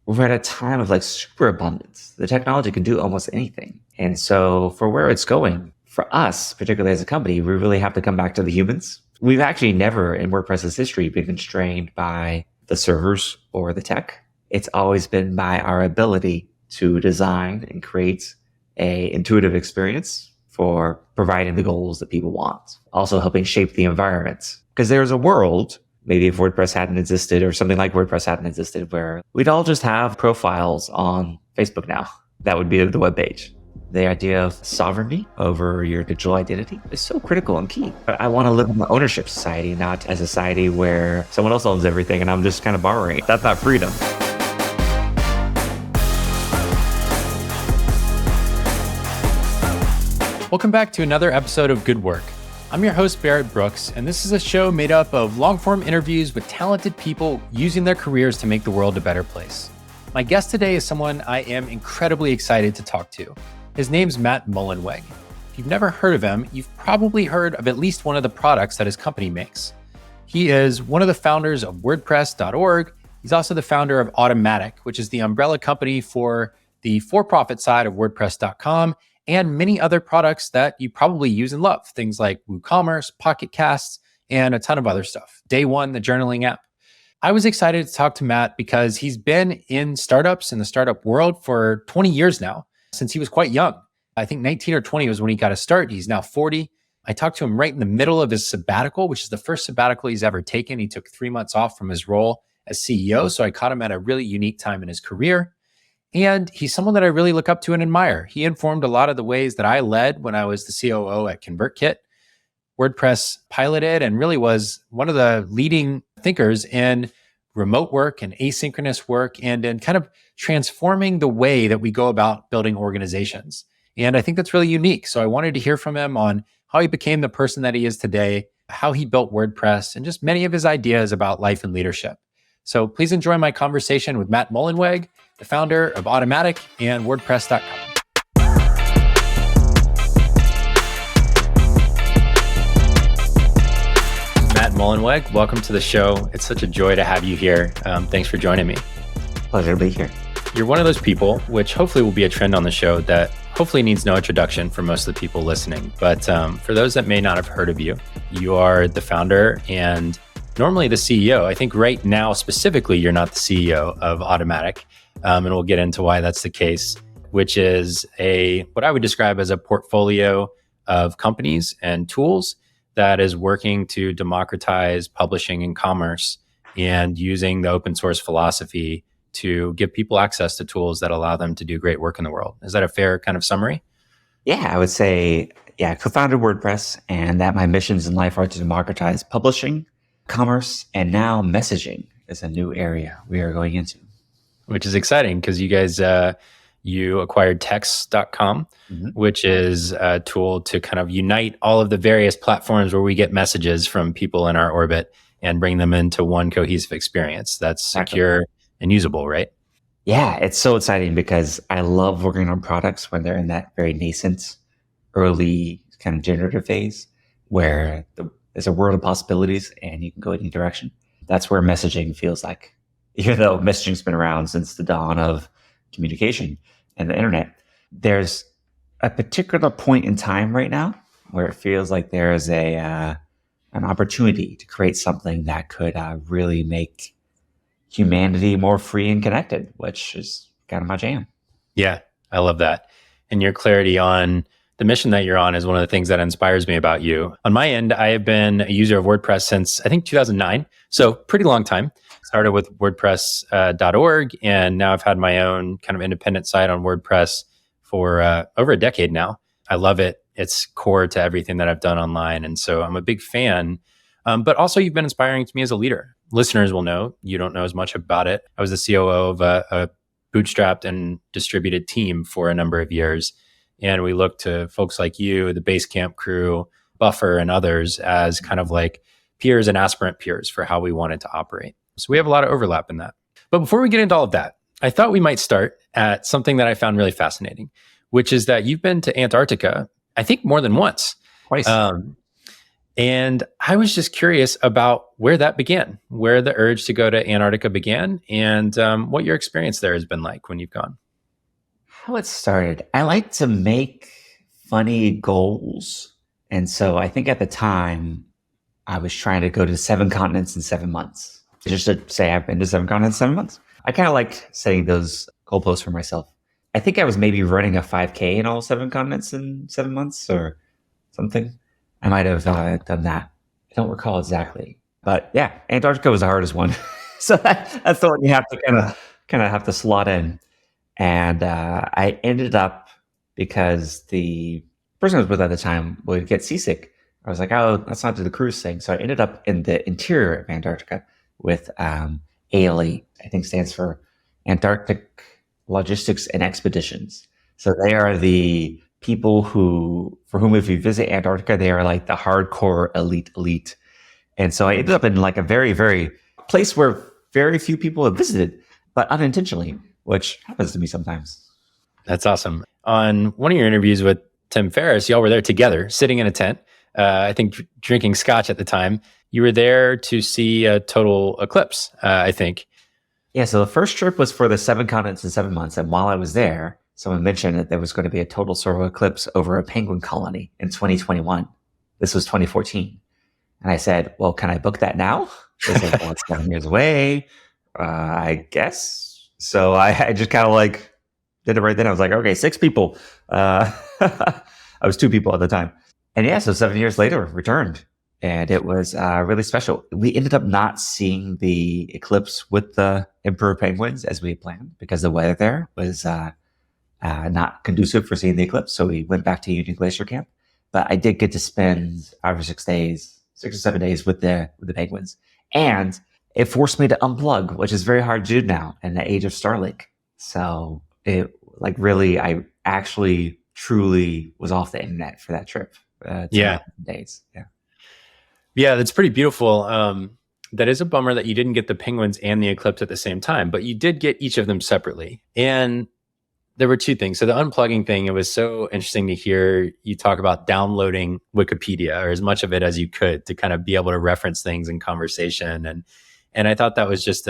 we're at a time of like super abundance. The technology can do almost anything. And so for where it's going, for us, particularly as a company, we really have to come back to the humans. We've actually never in WordPress's history been constrained by the servers or the tech. It's always been by our ability to design and create a intuitive experience for providing the goals that people want. Also helping shape the environment. Because there's a world, maybe if WordPress hadn't existed or something like WordPress hadn't existed, where we'd all just have profiles on Facebook now. That would be the web page. The idea of sovereignty over your digital identity is so critical and key. I want to live in an ownership society, not a society where someone else owns everything and I'm just kind of borrowing. That's not freedom. Welcome back to another episode of Good Work. I'm your host, Barrett Brooks, and this is a show made up of long-form interviews with talented people using their careers to make the world a better place. My guest today is someone I am incredibly excited to talk to. His name's Matt Mullenweg. If you've never heard of him, you've probably heard of at least one of the products that his company makes. He is one of the founders of WordPress.org. He's also the founder of Automattic, which is the umbrella company for the for-profit side of WordPress.com and many other products that you probably use and love. Things like WooCommerce, Pocket Casts, and a ton of other stuff. Day One, the journaling app. I was excited to talk to Matt because he's been in startups in the startup world for 20 years now, since he was quite young. I think 19 or 20 was when he got a start. He's now 40. I talked to him right in the middle of his sabbatical, which is the first sabbatical he's ever taken. He took 3 months off from his role as CEO. So I caught him at a really unique time in his career. And he's someone that I really look up to and admire. He informed a lot of the ways that I led when I was the COO at ConvertKit. WordPress piloted and really was one of the leading thinkers in remote work and asynchronous work and in kind of transforming the way that we go about building organizations. And I think that's really unique. So I wanted to hear from him on how he became the person that he is today, how he built WordPress, and just many of his ideas about life and leadership. So please enjoy my conversation with Matt Mullenweg, the founder of Automattic and WordPress.com. Matt Mullenweg, welcome to the show. It's such a joy to have you here. Thanks for joining me. Pleasure to be here. You're one of those people, which hopefully will be a trend on the show, that hopefully needs no introduction for most of the people listening. But for those that may not have heard of you, you are the founder and normally the CEO. I think right now, specifically, you're not the CEO of Automattic. And we'll get into why that's the case, which is what I would describe as a portfolio of companies and tools that is working to democratize publishing and commerce and using the open source philosophy to give people access to tools that allow them to do great work in the world. Is that a fair kind of summary? Yeah, I would say, I co-founded WordPress and that my missions in life are to democratize publishing, commerce, and now messaging is a new area we are going into. Which is exciting because you guys, you acquired text.com, which is a tool to kind of unite all of the various platforms where we get messages from people in our orbit and bring them into one cohesive experience that's secure and usable, right? Yeah, it's so exciting because I love working on products when they're in that very nascent, early kind of generative phase where there's a world of possibilities and you can go any direction. That's where messaging feels like. Even though messaging's been around since the dawn of communication and the internet, there's a particular point in time right now where it feels like there's an opportunity to create something that could really make humanity more free and connected, which is kind of my jam. Yeah, I love that. And your clarity on the mission that you're on is one of the things that inspires me about you. On my end, I have been a user of WordPress since, I think, 2009. So pretty long time. Started with WordPress.org, and now I've had my own kind of independent site on WordPress for over a decade now. I love it. It's core to everything that I've done online. And so I'm a big fan. But also you've been inspiring to me as a leader. Listeners will know, you don't know as much about it. I was the COO of a bootstrapped and distributed team for a number of years. And we look to folks like you, the Basecamp crew, Buffer, and others as kind of like peers and aspirant peers for how we wanted to operate. So we have a lot of overlap in that. But before we get into all of that, I thought we might start at something that I found really fascinating, which is that you've been to Antarctica, I think more than once. Twice. And I was just curious about where that began, where the urge to go to Antarctica began, and what your experience there has been like when you've gone. How it started. I like to make funny goals. And so I think at the time I was trying to go to 7 continents in 7 months. Just to say I've been to 7 continents in 7 months. I kind of like setting those goalposts for myself. I think I was maybe running a 5K in all 7 continents in 7 months or something. I might have done that. I don't recall exactly. But yeah, Antarctica was the hardest one. So that's the one you have to kind of have to slot in. And I ended up, because the person I was with at the time would get seasick. I was like, oh, let's not do the cruise thing. So I ended up in the interior of Antarctica with ALE, I think stands for Antarctic Logistics and Expeditions. So they are the people for whom if you visit Antarctica, they are like the hardcore elite. And so I ended up in like a very, very place where very few people have visited, but unintentionally, which happens to me sometimes. That's awesome. On one of your interviews with Tim Ferriss, y'all were there together, sitting in a tent, I think drinking scotch at the time. You were there to see a total eclipse, I think. Yeah, so the first trip was for the 7 continents in 7 months. And while I was there, someone mentioned that there was going to be a total solar eclipse over a penguin colony in 2021. This was 2014. And I said, well, can I book that now? They said, well, it's 7 years away, I guess. So I just kind of like did it right then. I was like, okay, 6 people. I was 2 people at the time. And yeah, so 7 years later, returned. And it was really special. We ended up not seeing the eclipse with the emperor penguins as we had planned because the weather there was not conducive for seeing the eclipse. So we went back to Union Glacier Camp. But I did get to spend 5 or 6 days, 6 or 7 days with the penguins. And it forced me to unplug, which is very hard to do now in the age of Starlink. So it like really, I actually truly was off the internet for that trip. 2 days. Yeah. Yeah, that's pretty beautiful. That is a bummer that you didn't get the penguins and the eclipse at the same time, but you did get each of them separately. And there were 2 things. So the unplugging thing, it was so interesting to hear you talk about downloading Wikipedia or as much of it as you could to kind of be able to reference things in conversation. And I thought that was just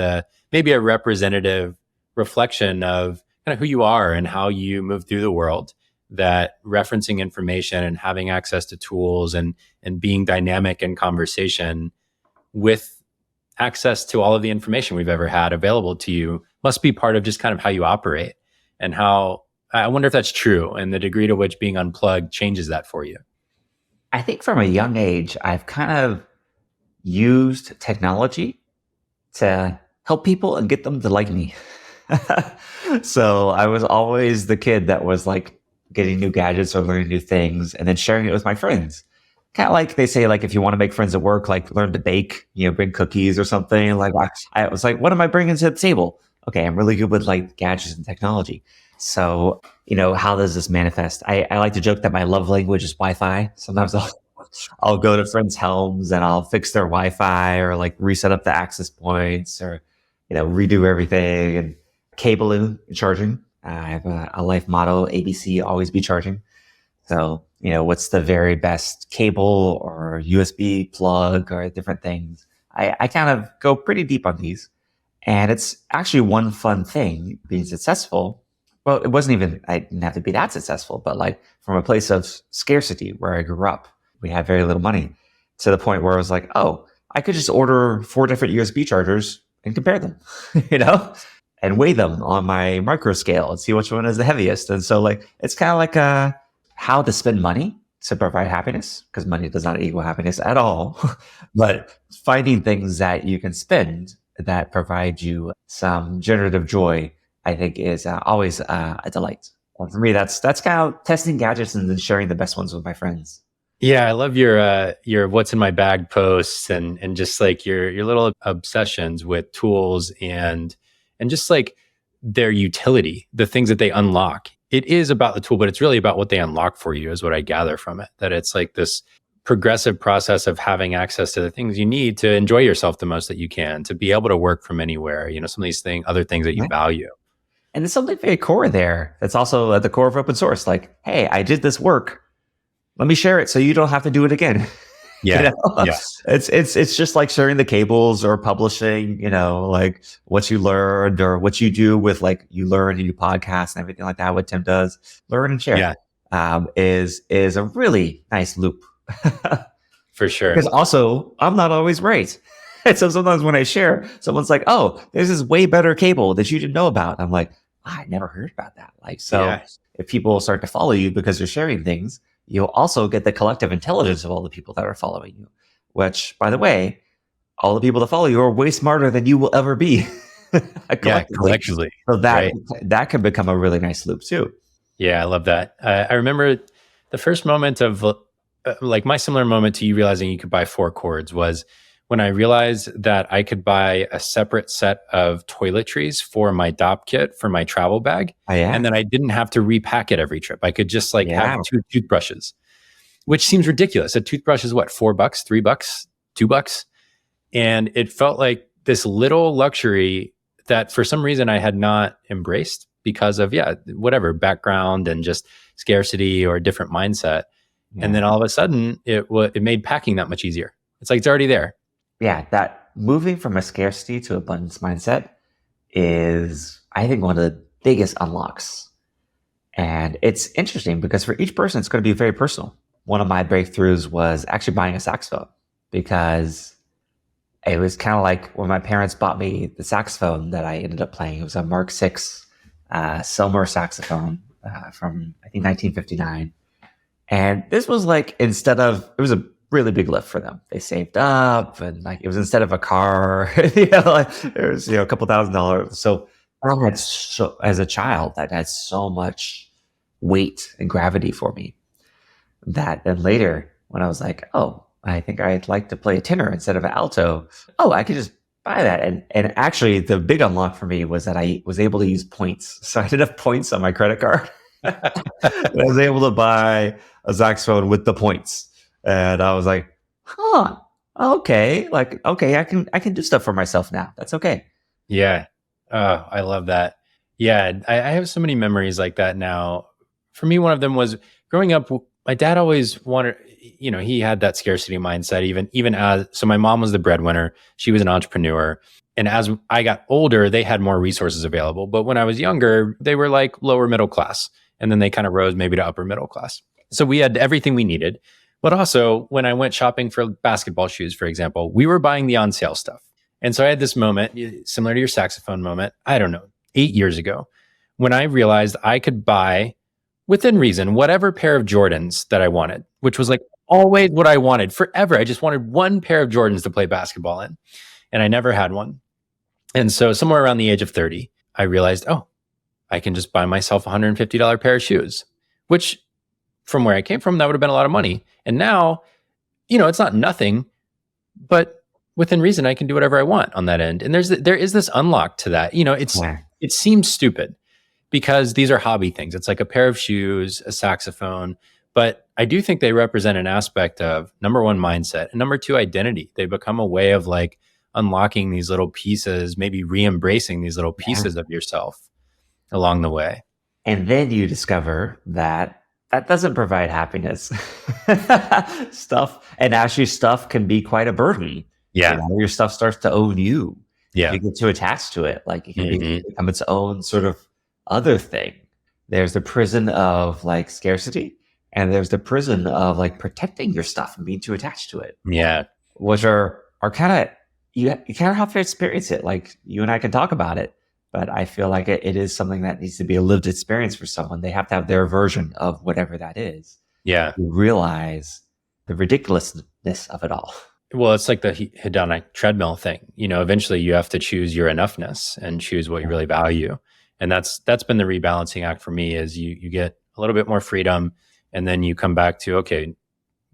maybe a representative reflection of kind of who you are and how you move through the world, that referencing information and having access to tools and being dynamic in conversation with access to all of the information we've ever had available to you must be part of just kind of how you operate, and how I wonder if that's true and the degree to which being unplugged changes that for you. I think from a young age, I've kind of used technology to help people and get them to like me. So I was always the kid that was like getting new gadgets or learning new things and then sharing it with my friends. Kind of like they say, like, if you want to make friends at work, like learn to bake, bring cookies or something. Like I was like, what am I bringing to the table? Okay, I'm really good with like gadgets and technology. So, how does this manifest? I like to joke that my love language is Wi-Fi. Sometimes I'll go to friends' homes and I'll fix their Wi-Fi or like reset up the access points or, redo everything, and cable in charging. I have a life motto, ABC, always be charging. So, what's the very best cable or USB plug or different things? I kind of go pretty deep on these. And it's actually one fun thing being successful. Well, I didn't have to be that successful, but like from a place of scarcity where I grew up, we had very little money, to the point where I was like, oh, I could just order 4 different USB chargers and compare them, and weigh them on my micro scale and see which one is the heaviest. And so like, it's kind of like how to spend money to provide happiness, because money does not equal happiness at all. But finding things that you can spend that provide you some generative joy, I think is always a delight. And for me, that's kind of testing gadgets and then sharing the best ones with my friends. Yeah, I love your what's in my bag posts and just like your little obsessions with tools and just like their utility, the things that they unlock. It is about the tool, but it's really about what they unlock for you, is what I gather from it. That it's like this progressive process of having access to the things you need to enjoy yourself the most that you can, to be able to work from anywhere, some of these other things that you value. And there's something very core there that's also at the core of open source. Like, hey, I did this work. Let me share it so you don't have to do it again. You Yeah. know, Yes. it's just like sharing the cables or publishing, like what you learned or what you do with like you learn and you podcast and everything like that. What Tim does, learn and share, Yeah, is a really nice loop. for sure. Because also I'm not always right. And so sometimes when I share, someone's like, "Oh, there's this way better cable that you didn't know about." I'm like, I never heard about that. Like, so Yeah. if people start to follow you because you're sharing things, you'll also get the collective intelligence of all the people that are following you, which, by the way, all the people that follow you are way smarter than you will ever be Yeah. collectively. Collectively. So that Right. that can become a really nice loop too. Yeah, I love that. I remember the first moment of like my similar moment to you realizing you could buy 4 cords was when I realized that I could buy a separate set of toiletries for my DOP kit for my travel bag. Oh, yeah. And then I didn't have to repack it every trip. I could just like have Yeah. 2 toothbrushes, which seems ridiculous. A toothbrush is what, $4, $3, $2? And it felt like this little luxury that for some reason I had not embraced because of, whatever background and just scarcity or a different mindset. And Yeah. then all of a sudden it made packing that much easier. It's like, it's already there. Yeah. That moving from a scarcity to abundance mindset is, I think, one of the biggest unlocks. And it's interesting because for each person, it's going to be very personal. One of my breakthroughs was actually buying a saxophone because it was kind of like when my parents bought me the saxophone that I ended up playing. It was a Mark VI Selmer saxophone from, I think, 1959. And this was like, it was a really big lift for them. They saved up and like it was instead of a car, like it was, a couple $1,000s. So as a child, that had so much weight and gravity for me that then later when I was like, oh, I think I'd like to play a tenor instead of an alto. Oh, I could just buy that. And actually the big unlock for me was that I was able to use points. So I had enough points on my credit card. I was able to buy a saxophone with the points. And I was like, huh, okay. Like, okay, I can do stuff for myself now. That's okay. Yeah. Oh, I love that. Yeah. I have so many memories like that now. For me, one of them was growing up, my dad always wanted, he had that scarcity mindset, even as, so my mom was the breadwinner. She was an entrepreneur. And as I got older, they had more resources available. But when I was younger, they were like lower middle class. And then they kind of rose maybe to upper middle class. So we had everything we needed. But also when I went shopping for basketball shoes, for example, we were buying the on sale stuff. And so I had this moment, similar to your saxophone moment, I don't know, 8 years ago, when I realized I could buy, within reason, whatever pair of Jordans that I wanted, which was like always what I wanted forever. I just wanted one pair of Jordans to play basketball in, and I never had one. And so somewhere around the age of 30, I realized, oh, I can just buy myself a $150 pair of shoes, which from where I came from, that would have been a lot of money. And now, it's not nothing, but within reason, I can do whatever I want on that end. And there is this unlock to that. It seems stupid because these are hobby things. It's like a pair of shoes, a saxophone, but I do think they represent an aspect of, number one, mindset, and number two, identity. They become a way of like unlocking these little pieces, maybe re-embracing these little pieces of yourself along the way. And then you discover that doesn't provide happiness. Stuff can be quite a burden. Yeah. Your stuff starts to own you. Yeah. You get too attached to it. Like it can become its own sort of other thing. There's the prison of like scarcity, and there's the prison of like protecting your stuff and being too attached to it. Yeah. Which are kind of, you kind of have to experience it. Like you and I can talk about it, but I feel like it is something that needs to be a lived experience for someone. They have to have their version of whatever that is. Yeah. To realize the ridiculousness of it all. Well, it's like the hedonic treadmill thing. Eventually you have to choose your enoughness and choose what you really value. And that's been the rebalancing act for me, is you get a little bit more freedom, and then you come back to, okay,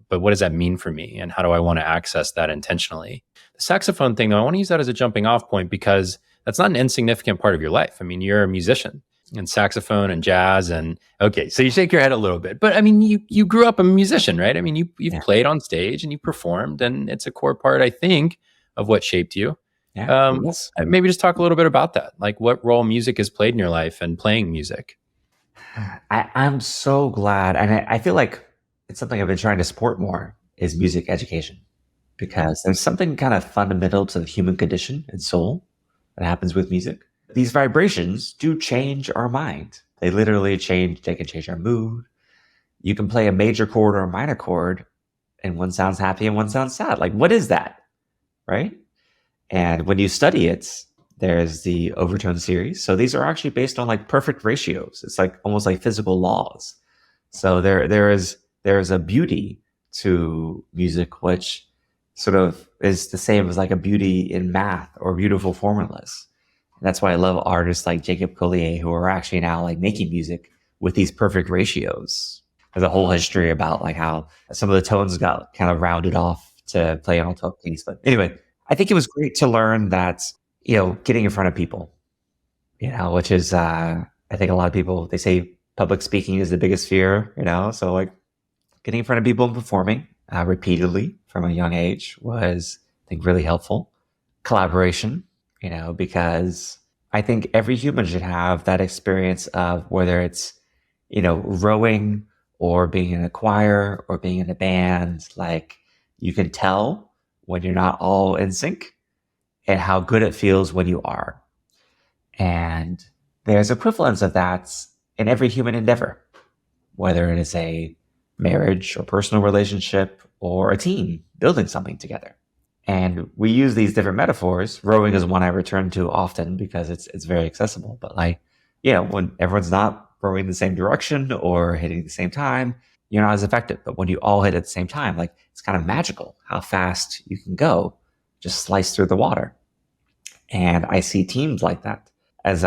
but what does that mean for me? And how do I want to access that intentionally? The saxophone thing, though, I want to use that as a jumping off point because that's not an insignificant part of your life. I mean, you're a musician, and saxophone and jazz, and okay, so you shake your head a little bit, but I mean, you grew up a musician, right? I mean, you've played on stage and you performed, and it's a core part, I think, of what shaped you. Yeah. Yes. Maybe just talk a little bit about that, like what role music has played in your life and playing music. I'm so glad, and I feel like it's something I've been trying to support more. is music education, because there's something kind of fundamental to the human condition and soul that happens with music. These vibrations do change our mind. They literally they can change our mood. You can play a major chord or a minor chord, and one sounds happy and one sounds sad. Like, what is that? Right? And when you study it, there's the overtone series. So these are actually based on like perfect ratios. It's like almost like physical laws. So there is a beauty to music, which sort of is the same as like a beauty in math or beautiful formulas. And that's why I love artists like Jacob Collier, who are actually now like making music with these perfect ratios. There's a whole history about like how some of the tones got kind of rounded off to play on 12 keys. But anyway, I think it was great to learn that, getting in front of people, which is, I think a lot of people, they say public speaking is the biggest fear, so like getting in front of people and performing repeatedly from a young age was, I think, really helpful. Collaboration, because I think every human should have that experience of whether it's, rowing or being in a choir or being in a band, like you can tell when you're not all in sync and how good it feels when you are. And there's equivalence of that in every human endeavor, whether it is a marriage or personal relationship or a team building something together. And we use these different metaphors. Rowing is one I return to often because it's very accessible. But when everyone's not rowing the same direction or hitting at the same time, you're not as effective. But when you all hit at the same time, like it's kind of magical how fast you can go, just slice through the water. And I see teams like that. As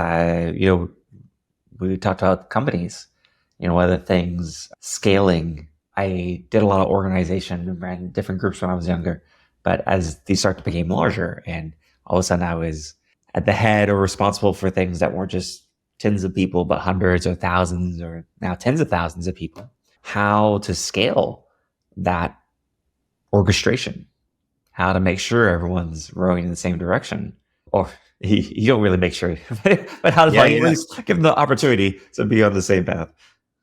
we talked about companies, other things, scaling. I did a lot of organization and ran different groups when I was younger. But as these start to become larger, and all of a sudden I was at the head or responsible for things that weren't just tens of people, but hundreds or thousands or now tens of thousands of people, how to scale that orchestration, how to make sure everyone's rowing in the same direction. Or you don't really make sure, but how to at least give them the opportunity to be on the same path.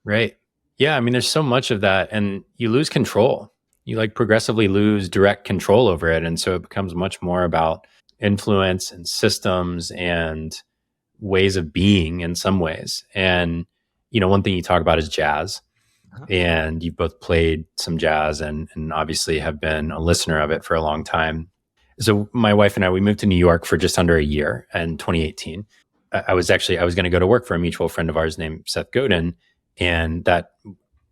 Right. Yeah. I mean, there's so much of that, and you lose control. You like progressively lose direct control over it. And so it becomes much more about influence and systems and ways of being in some ways. And, one thing you talk about is jazz. And you've both played some jazz and obviously have been a listener of it for a long time. So my wife and I, we moved to New York for just under a year in 2018. I was going to go to work for a mutual friend of ours named Seth Godin. And that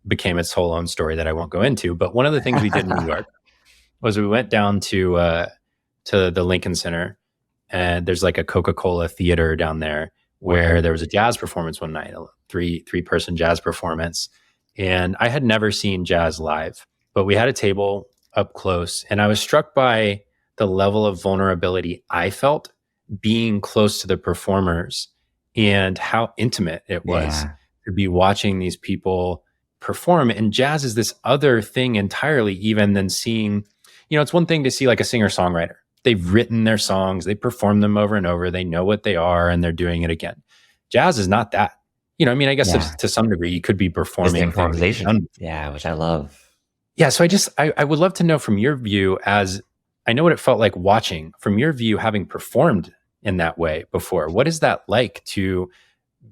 became its whole own story that I won't go into. But one of the things we did in New York was we went down to the Lincoln Center, and there's like a Coca-Cola theater down there where there was a jazz performance one night, a three-person jazz performance. And I had never seen jazz live, but we had a table up close, and I was struck by the level of vulnerability I felt being close to the performers and how intimate it was to be watching these people perform. And jazz is this other thing entirely, even than seeing, it's one thing to see like a singer-songwriter. They've written their songs, they perform them over and over, they know what they are, and they're doing it again. Jazz is not that. I guess to some degree, you could be performing improvisation. Which I love. Yeah, so I would love to know from your view, as I know what it felt like watching, from your view, having performed in that way before. What is that like to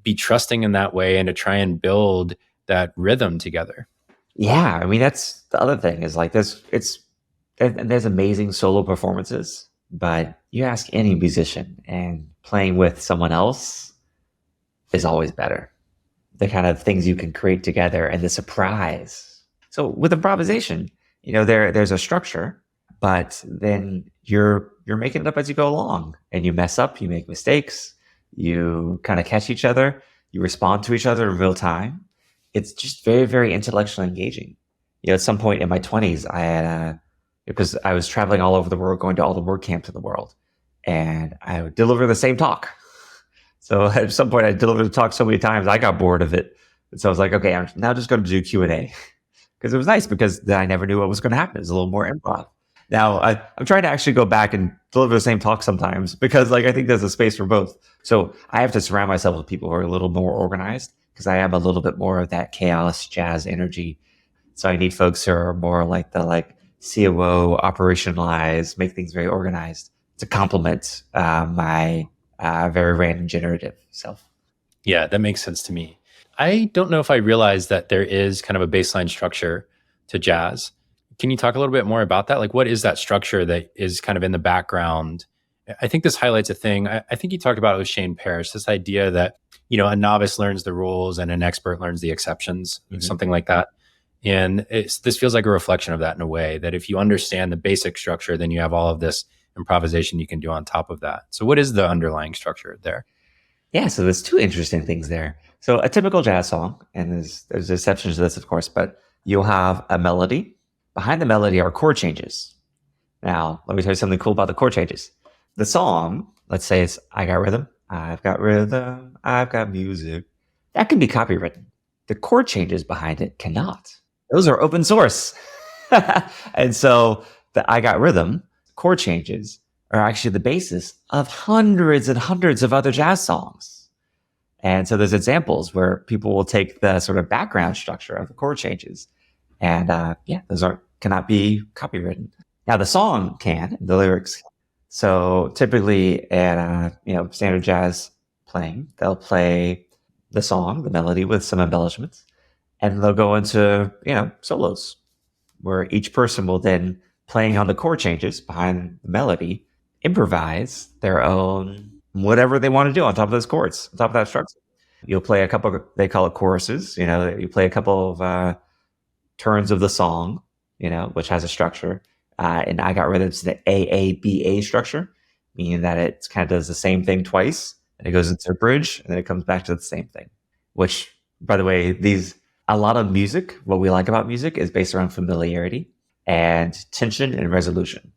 be trusting in that way and to try and build that rhythm together? Yeah, I mean, that's the other thing is like there's amazing solo performances, but you ask any musician and playing with someone else is always better. The kind of things you can create together and the surprise. So with improvisation, there's a structure, but then you're making it up as you go along, and you mess up, you make mistakes, you kind of catch each other, you respond to each other in real time. It's just very, very intellectually engaging. At some point in my 20s, I had because I was traveling all over the world, going to all the word camps in the world, and I would deliver the same talk. So at some point I delivered the talk so many times, I got bored of it. And so I was like, okay, I'm now just going to do Q&A, because it was nice, because then I never knew what was going to happen. It was a little more improv. Now I'm trying to actually go back and deliver the same talk sometimes, because I think there's a space for both. So I have to surround myself with people who are a little more organized, because I am a little bit more of that chaos jazz energy. So I need folks who are more like the COO, operationalize, make things very organized to complement my very random generative self. Yeah, that makes sense to me. I don't know if I realized that there is kind of a baseline structure to jazz. Can you talk a little bit more about that? Like, what is that structure that is kind of in the background? I think this highlights a thing. I think you talked about it with Shane Parrish, this idea that, a novice learns the rules and an expert learns the exceptions, something like that. And this feels like a reflection of that in a way, that if you understand the basic structure, then you have all of this improvisation you can do on top of that. So what is the underlying structure there? Yeah, so there's two interesting things there. So a typical jazz song, and there's exceptions to this, of course, but you'll have a melody. Behind the melody are chord changes. Now, let me tell you something cool about the chord changes. The song, let's say it's I got rhythm, I've got rhythm, I've got music. That can be copywritten. The chord changes behind it cannot. Those are open source. And so the I got rhythm chord changes are actually the basis of hundreds and hundreds of other jazz songs. And so there's examples where people will take the sort of background structure of the chord changes, and those cannot be copywritten. Now the song can, the lyrics. So typically at standard jazz playing, they'll play the song, the melody with some embellishments, and they'll go into solos where each person will then, playing on the chord changes behind the melody, improvise their own whatever they want to do on top of those chords, on top of that structure. You'll play a couple of, they call it choruses, you play a couple of turns of the song, which has a structure. And I got rid of the AABA structure, meaning that it kind of does the same thing twice, and it goes into a bridge, and then it comes back to the same thing. Which, by the way, a lot of music, what we like about music is based around familiarity and tension and resolution.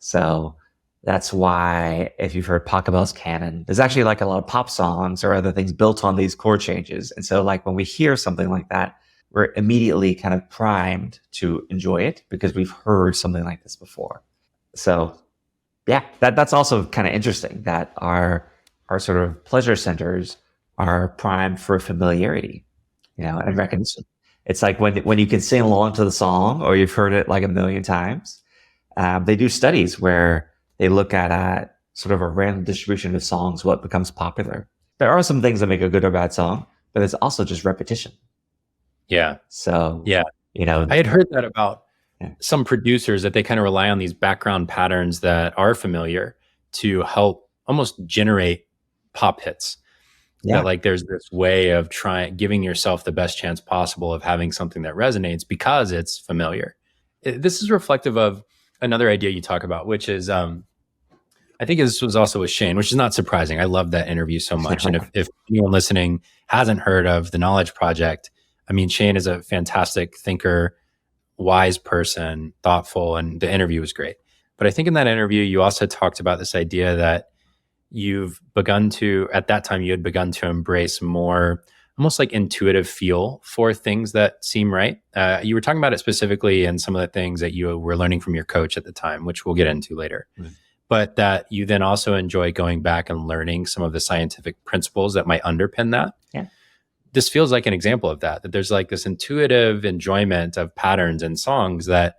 So that's why if you've heard Pachelbel's canon, there's actually like a lot of pop songs or other things built on these chord changes. And so like when we hear something like that, we're immediately kind of primed to enjoy it because we've heard something like this before. So yeah, that's also kind of interesting that our sort of pleasure centers are primed for familiarity, and recognition. It's like when you can sing along to the song or you've heard it like a million times. They do studies where they look at sort of a random distribution of songs, what becomes popular. There are some things that make a good or bad song, but it's also just repetition. Yeah. So, yeah, I had heard that about some producers, that they kind of rely on these background patterns that are familiar to help almost generate pop hits. Yeah. That like there's this way of giving yourself the best chance possible of having something that resonates because it's familiar. This is reflective of another idea you talk about, which is, I think this was also with Shane, which is not surprising. I love that interview so much. And if anyone listening hasn't heard of The Knowledge Project, I mean, Shane is a fantastic thinker, wise person, thoughtful, and the interview was great. But I think in that interview, you also talked about this idea that at that time, you had begun to embrace more almost like intuitive feel for things that seem right. You were talking about it specifically in some of the things that you were learning from your coach at the time, which we'll get into later. Mm-hmm. But that you then also enjoy going back and learning some of the scientific principles that might underpin that. Yeah. This feels like an example of that there's like this intuitive enjoyment of patterns and songs that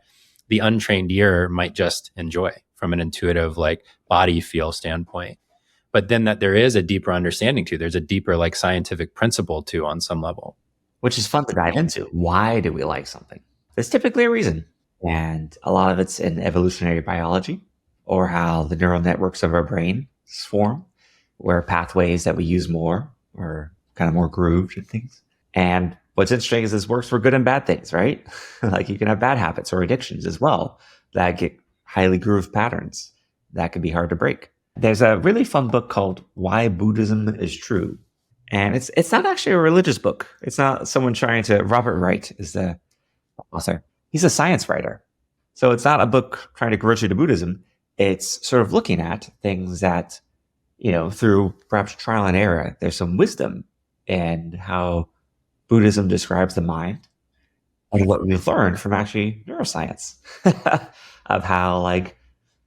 the untrained ear might just enjoy from an intuitive, like body feel standpoint. But then that there is a deeper understanding to, there's a deeper like scientific principle to on some level. Which is fun to dive into. Why do we like something? There's typically a reason. And a lot of it's in evolutionary biology or how the neural networks of our brain form, where pathways that we use more are kind of more grooved and things. And what's interesting is this works for good and bad things, right? Like you can have bad habits or addictions as well that get highly grooved patterns that can be hard to break. There's a really fun book called Why Buddhism is True. And it's not actually a religious book. It's not someone Robert Wright is the author. He's a science writer. So it's not a book trying to convert you to Buddhism. It's sort of looking at things that, through perhaps trial and error, there's some wisdom in how Buddhism describes the mind and what we've learned from actually neuroscience of how like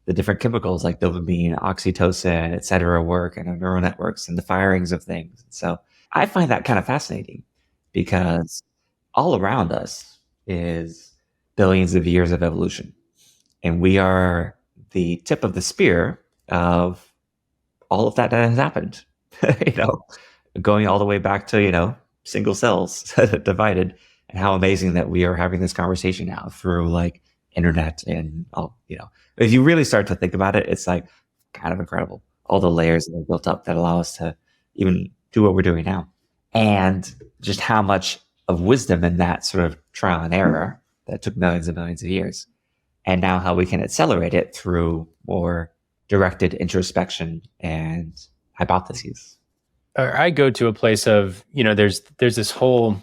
the different chemicals like dopamine, oxytocin, et cetera, work in our neural networks and the firings of things. So I find that kind of fascinating because all around us is billions of years of evolution. And we are the tip of the spear of all of that has happened. you know, Going all the way back to, single cells divided, and how amazing that we are having this conversation now through like internet and if you really start to think about it, it's like kind of incredible. All the layers that are built up that allow us to even do what we're doing now. And just how much of wisdom in that sort of trial and error that took millions and millions of years. And now how we can accelerate it through more directed introspection and hypotheses. I go to a place of, there's this whole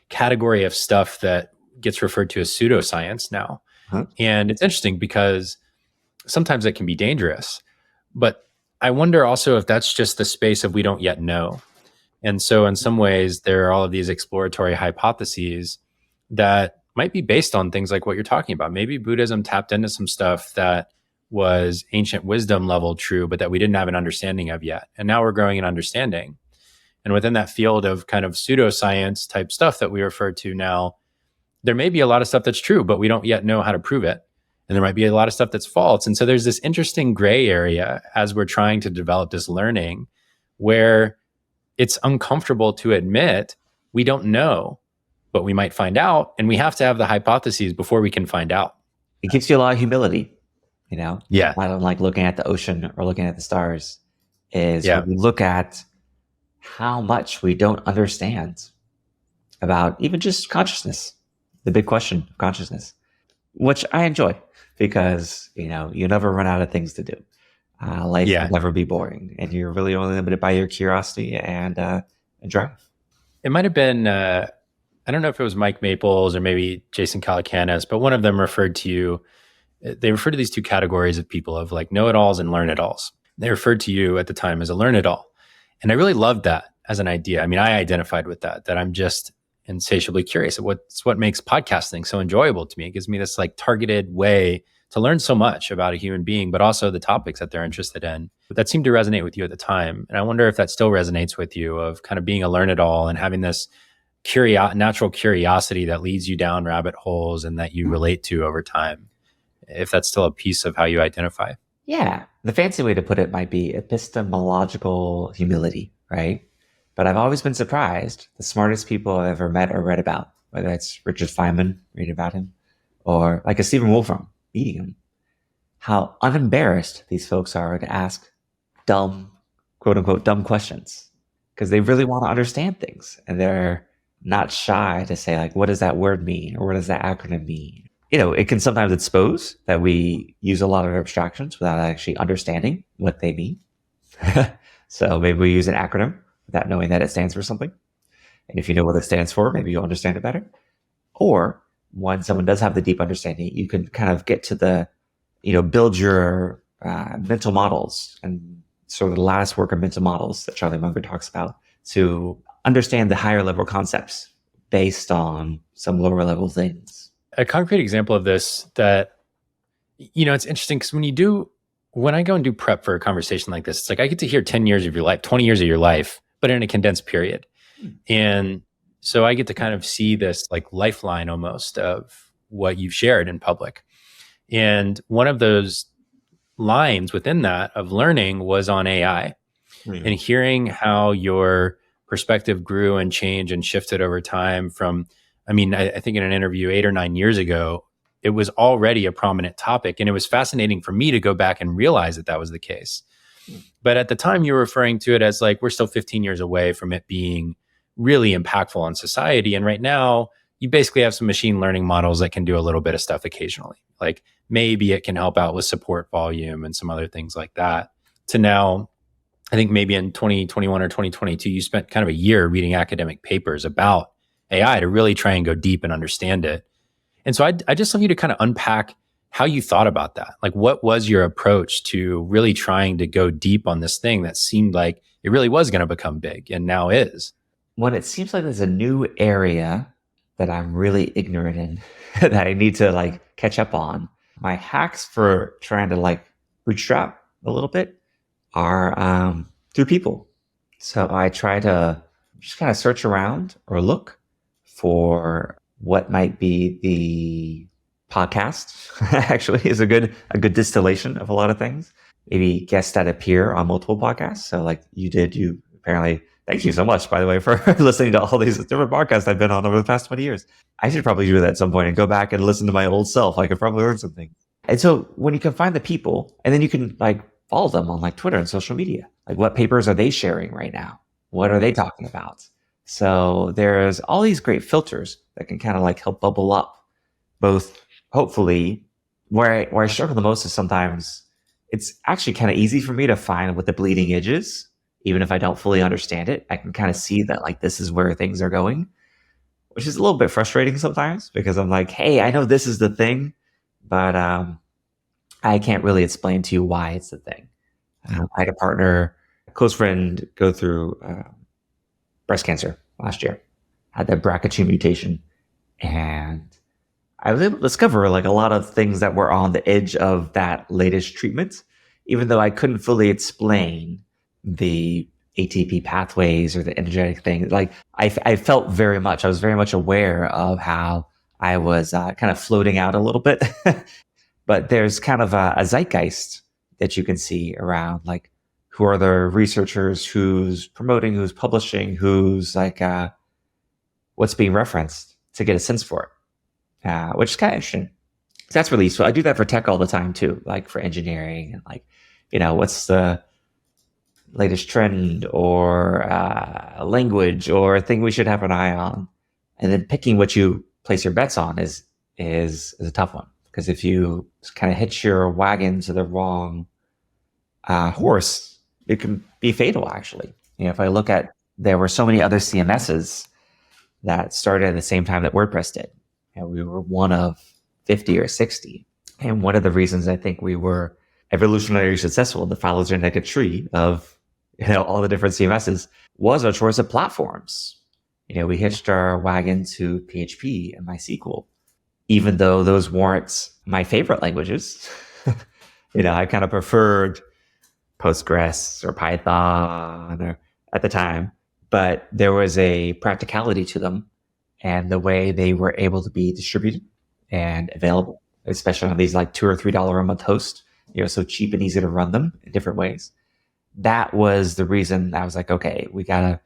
category of stuff that gets referred to as pseudoscience now. Huh? And it's interesting because sometimes it can be dangerous, but I wonder also if that's just the space of we don't yet know. And so in some ways, there are all of these exploratory hypotheses that might be based on things like what you're talking about. Maybe Buddhism tapped into some stuff that was ancient wisdom level true, but that we didn't have an understanding of yet. And now we're growing an understanding. And within that field of kind of pseudoscience type stuff that we refer to now, there may be a lot of stuff that's true, but we don't yet know how to prove it. And there might be a lot of stuff that's false. And so there's this interesting gray area as we're trying to develop this learning where it's uncomfortable to admit we don't know, but we might find out. And we have to have the hypotheses before we can find out. It gives you a lot of humility, Yeah. Not unlike looking at the ocean or looking at the stars, is Yeah. when we look at how much we don't understand about even just consciousness, the big question of consciousness, which I enjoy because, you never run out of things to do. Life will never be boring, and you're really only limited by your curiosity and drive. It might have been, I don't know if it was Mike Maples or maybe Jason Calacanis, but one of them referred to these two categories of people of like know-it-alls and learn-it-alls. They referred to you at the time as a learn-it-all. And I really loved that as an idea. I mean, I identified with that I'm just insatiably curious. What's what makes podcasting so enjoyable to me. It gives me this like targeted way to learn so much about a human being, but also the topics that they're interested in. But that seemed to resonate with you at the time. And I wonder if that still resonates with you of kind of being a learn-it-all and having this natural curiosity that leads you down rabbit holes and that you relate to over time. If that's still a piece of how you identify. Yeah. The fancy way to put it might be epistemological humility, right? But I've always been surprised. The smartest people I've ever met or read about, whether it's Richard Feynman, reading about him, or like a Stephen Wolfram, meeting him, how unembarrassed these folks are to ask dumb, quote unquote, dumb questions because they really want to understand things. And they're not shy to say, like, what does that word mean? Or what does that acronym mean? It can sometimes expose that we use a lot of abstractions without actually understanding what they mean. So maybe we use an acronym without knowing that it stands for something. And if you know what it stands for, maybe you'll understand it better. Or when someone does have the deep understanding, you can kind of get to the, build your mental models and sort of the lattice work of mental models that Charlie Munger talks about to understand the higher level concepts based on some lower level things. A concrete example of this that, it's interesting because when I go and do prep for a conversation like this, it's like I get to hear 10 years of your life, 20 years of your life, but in a condensed period. And so I get to kind of see this like lifeline almost of what you've shared in public. And one of those lines within that of learning was on AI and hearing how your perspective grew and changed and shifted over time from, I think in an interview 8 or 9 years ago, it was already a prominent topic. And it was fascinating for me to go back and realize that that was the case. But at the time you were referring to it as like, we're still 15 years away from it being really impactful on society. And right now you basically have some machine learning models that can do a little bit of stuff occasionally. Like maybe it can help out with support volume and some other things like that. To now, I think maybe in 2021 or 2022, you spent kind of a year reading academic papers about AI to really try and go deep and understand it. And so I just love you to kind of unpack how you thought about that. Like what was your approach to really trying to go deep on this thing that seemed like it really was going to become big and now is? When it seems like there's a new area that I'm really ignorant in that I need to like catch up on, my hacks for trying to like bootstrap a little bit are through people. So I try to just kind of search around or look for what might be the Podcast actually is a good distillation of a lot of things. Maybe guests that appear on multiple podcasts. So like you apparently, thank you so much, by the way, for listening to all these different podcasts I've been on over the past 20 years. I should probably do that at some point and go back and listen to my old self. I could probably learn something. And so when you can find the people, and then you can like follow them on like Twitter and social media, like what papers are they sharing right now? What are they talking about? So there's all these great filters that can kind of like help bubble up both. Hopefully, where I struggle the most is sometimes it's actually kind of easy for me to find what the bleeding edge is, even if I don't fully understand it. I can kind of see that like this is where things are going, which is a little bit frustrating sometimes because I'm like, hey, I know this is the thing, but I can't really explain to you why it's the thing. I had a partner, a close friend, go through breast cancer last year, had that BRCA2 mutation, and I was able to discover like a lot of things that were on the edge of that latest treatment, even though I couldn't fully explain the ATP pathways or the energetic thing. Like I felt very much, I was very much aware of how I was kind of floating out a little bit, but there's kind of a zeitgeist that you can see around like who are the researchers, who's promoting, who's publishing, who's like what's being referenced to get a sense for it. Which is kind of interesting. So that's really useful. I do that for tech all the time too, like for engineering and like, what's the latest trend or language or a thing we should have an eye on. And then picking what you place your bets on is a tough one. Because if you kind of hitch your wagon to the wrong horse, it can be fatal actually. If I look at, there were so many other CMSs that started at the same time that WordPress did. And we were one of 50 or 60. And one of the reasons I think we were evolutionarily successful in the phylogenetic tree of all the different CMSs was our choice of platforms. We hitched our wagon to PHP and MySQL, even though those weren't my favorite languages. I kind of preferred Postgres or Python or, at the time, but there was a practicality to them and the way they were able to be distributed and available, especially on these like $2 or $3 a month hosts, so cheap and easy to run them in different ways. That was the reason I was like, okay, we gotta,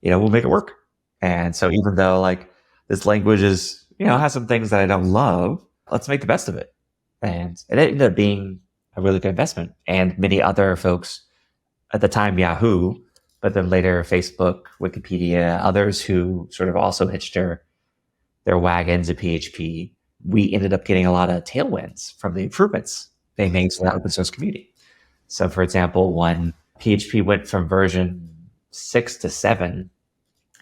we'll make it work. And so even though like this language is, has some things that I don't love, let's make the best of it. And it ended up being a really good investment. And many other folks at the time, Yahoo, but then later Facebook, Wikipedia, others who sort of also hitched their wagons to PHP, we ended up getting a lot of tailwinds from the improvements they made to that open source community. So for example, when PHP went from version 6 to 7,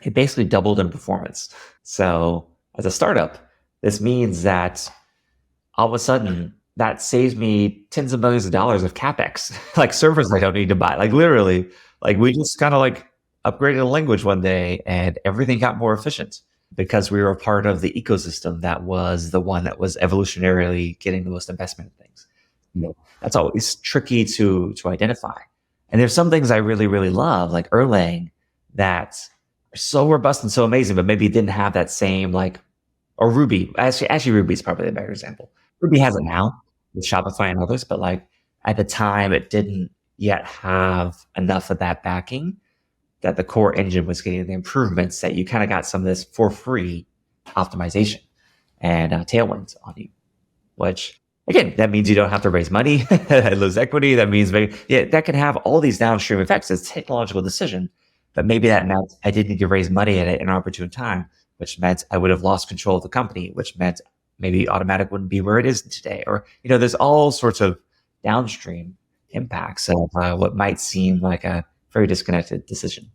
it basically doubled in performance. So as a startup, this means that all of a sudden that saves me tens of millions of dollars of CapEx, like servers I don't need to buy, like literally. Like we just kind of like upgraded a language one day and everything got more efficient because we were part of the ecosystem that was the one that was evolutionarily getting the most investment in things. That's always tricky to identify. And there's some things I really, really love, like Erlang, that are so robust and so amazing, but maybe didn't have that same or Ruby. Actually Ruby is probably a better example. Ruby has it now with Shopify and others, but like at the time it didn't yet have enough of that backing that the core engine was getting the improvements that you kind of got some of this for free optimization and tailwinds on you, which again, that means you don't have to raise money, lose equity. That means that can have all these downstream effects. It's a technological decision, but maybe that meant I didn't need to raise money at an opportune time, which meant I would have lost control of the company, which meant maybe Automattic wouldn't be where it is today. Or, there's all sorts of downstream impacts of what might seem like a very disconnected decision.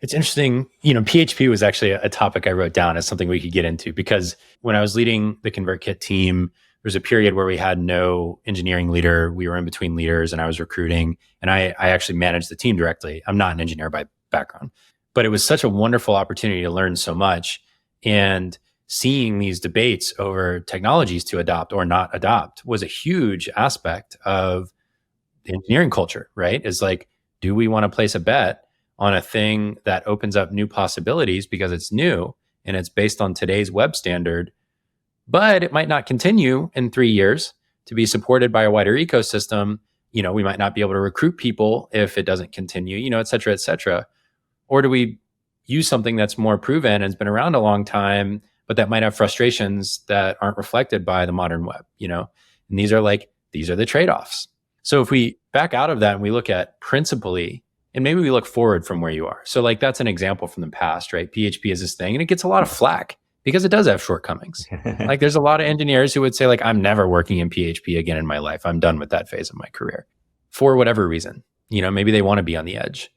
It's interesting. PHP was actually a topic I wrote down as something we could get into because when I was leading the ConvertKit team, there was a period where we had no engineering leader. We were in between leaders and I was recruiting and I actually managed the team directly. I'm not an engineer by background, but it was such a wonderful opportunity to learn so much. And seeing these debates over technologies to adopt or not adopt was a huge aspect of the engineering culture, right? Is like, do we want to place a bet on a thing that opens up new possibilities because it's new and it's based on today's web standard but it might not continue in 3 years to be supported by a wider ecosystem. We might not be able to recruit people if it doesn't continue, et cetera, et cetera. Or do we use something that's more proven and has been around a long time, but that might have frustrations that aren't reflected by the modern web? And these are the trade-offs. So if we back out of that and we look at principally, and maybe we look forward from where you are. So that's an example from the past, right? PHP is this thing and it gets a lot of flack because it does have shortcomings. There's a lot of engineers who would say I'm never working in PHP again in my life. I'm done with that phase of my career for whatever reason. Maybe they want to be on the edge.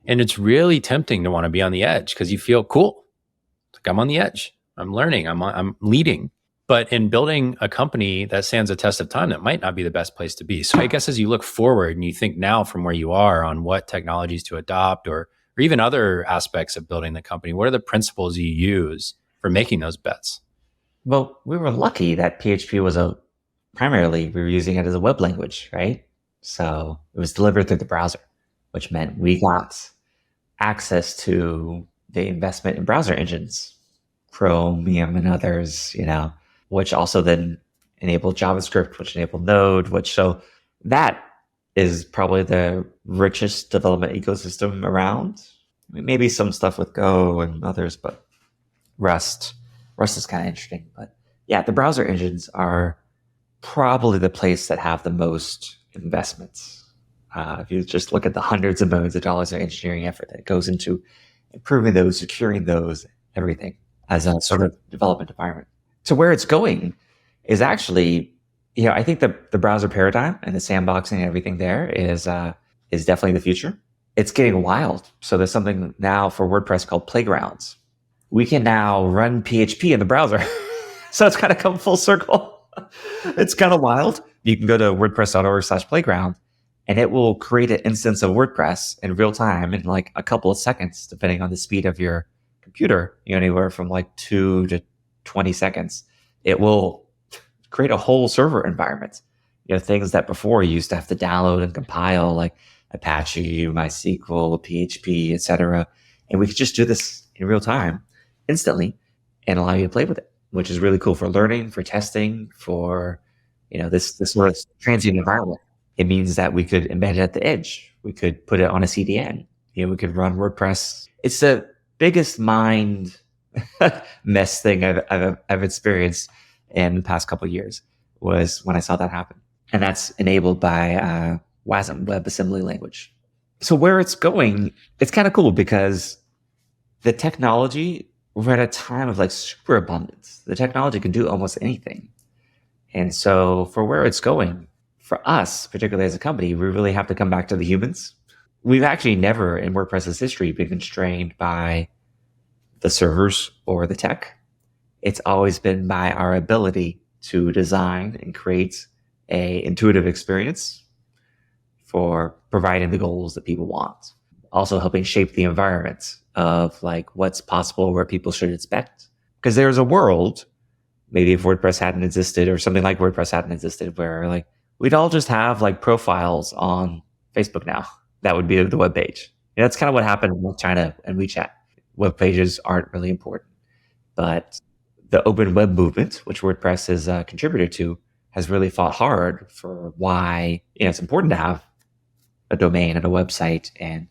And it's really tempting to want to be on the edge because you feel cool. I'm on the edge. I'm learning. I'm leading. But in building a company that stands a test of time, that might not be the best place to be. So I guess as you look forward and you think now from where you are on what technologies to adopt or even other aspects of building the company, what are the principles you use for making those bets? Well, we were lucky that PHP was primarily we were using it as a web language, right? So it was delivered through the browser, which meant we got access to the investment in browser engines, Chromium and others, which also then enabled JavaScript, which enabled Node, so that is probably the richest development ecosystem around. Maybe some stuff with Go and others, but Rust is kind of interesting. But yeah, the browser engines are probably the place that have the most investments. If you just look at the hundreds of millions of dollars of engineering effort that goes into improving those, securing those, everything as a sort of development environment. So where it's going is actually, I think the browser paradigm and the sandboxing and everything there is definitely the future. It's getting wild. So there's something now for WordPress called Playgrounds. We can now run PHP in the browser. So it's kind of come full circle. It's kind of wild. You can go to wordpress.org/playground and it will create an instance of WordPress in real time in a couple of seconds, depending on the speed of your computer, anywhere from 2 to 20 seconds. It will create a whole server environment. Things that before you used to have to download and compile, like Apache, MySQL, PHP, etc. And we could just do this in real time, instantly, and allow you to play with it, which is really cool for learning, for testing, for this sort of transient environment. It means that we could embed it at the edge. We could put it on a CDN. We could run WordPress. It's the biggest mind mess thing I've experienced in the past couple of years was when I saw that happen. And that's enabled by WASM, Web Assembly Language. So where it's going, it's kind of cool because the technology, we're at a time of super abundance. The technology can do almost anything. And so for where it's going, for us, particularly as a company, we really have to come back to the humans. We've actually never in WordPress's history been constrained by the servers or the tech. It's always been by our ability to design and create a intuitive experience for providing the goals that people want. Also helping shape the environment of what's possible, where people should expect. Because there's a world, maybe if WordPress hadn't existed or something like WordPress hadn't existed, where we'd all just have profiles on Facebook now. That would be the web page. That's kind of what happened with China and WeChat. Web pages aren't really important. But the open web movement, which WordPress is a contributor to, has really fought hard for why it's important to have a domain and a website and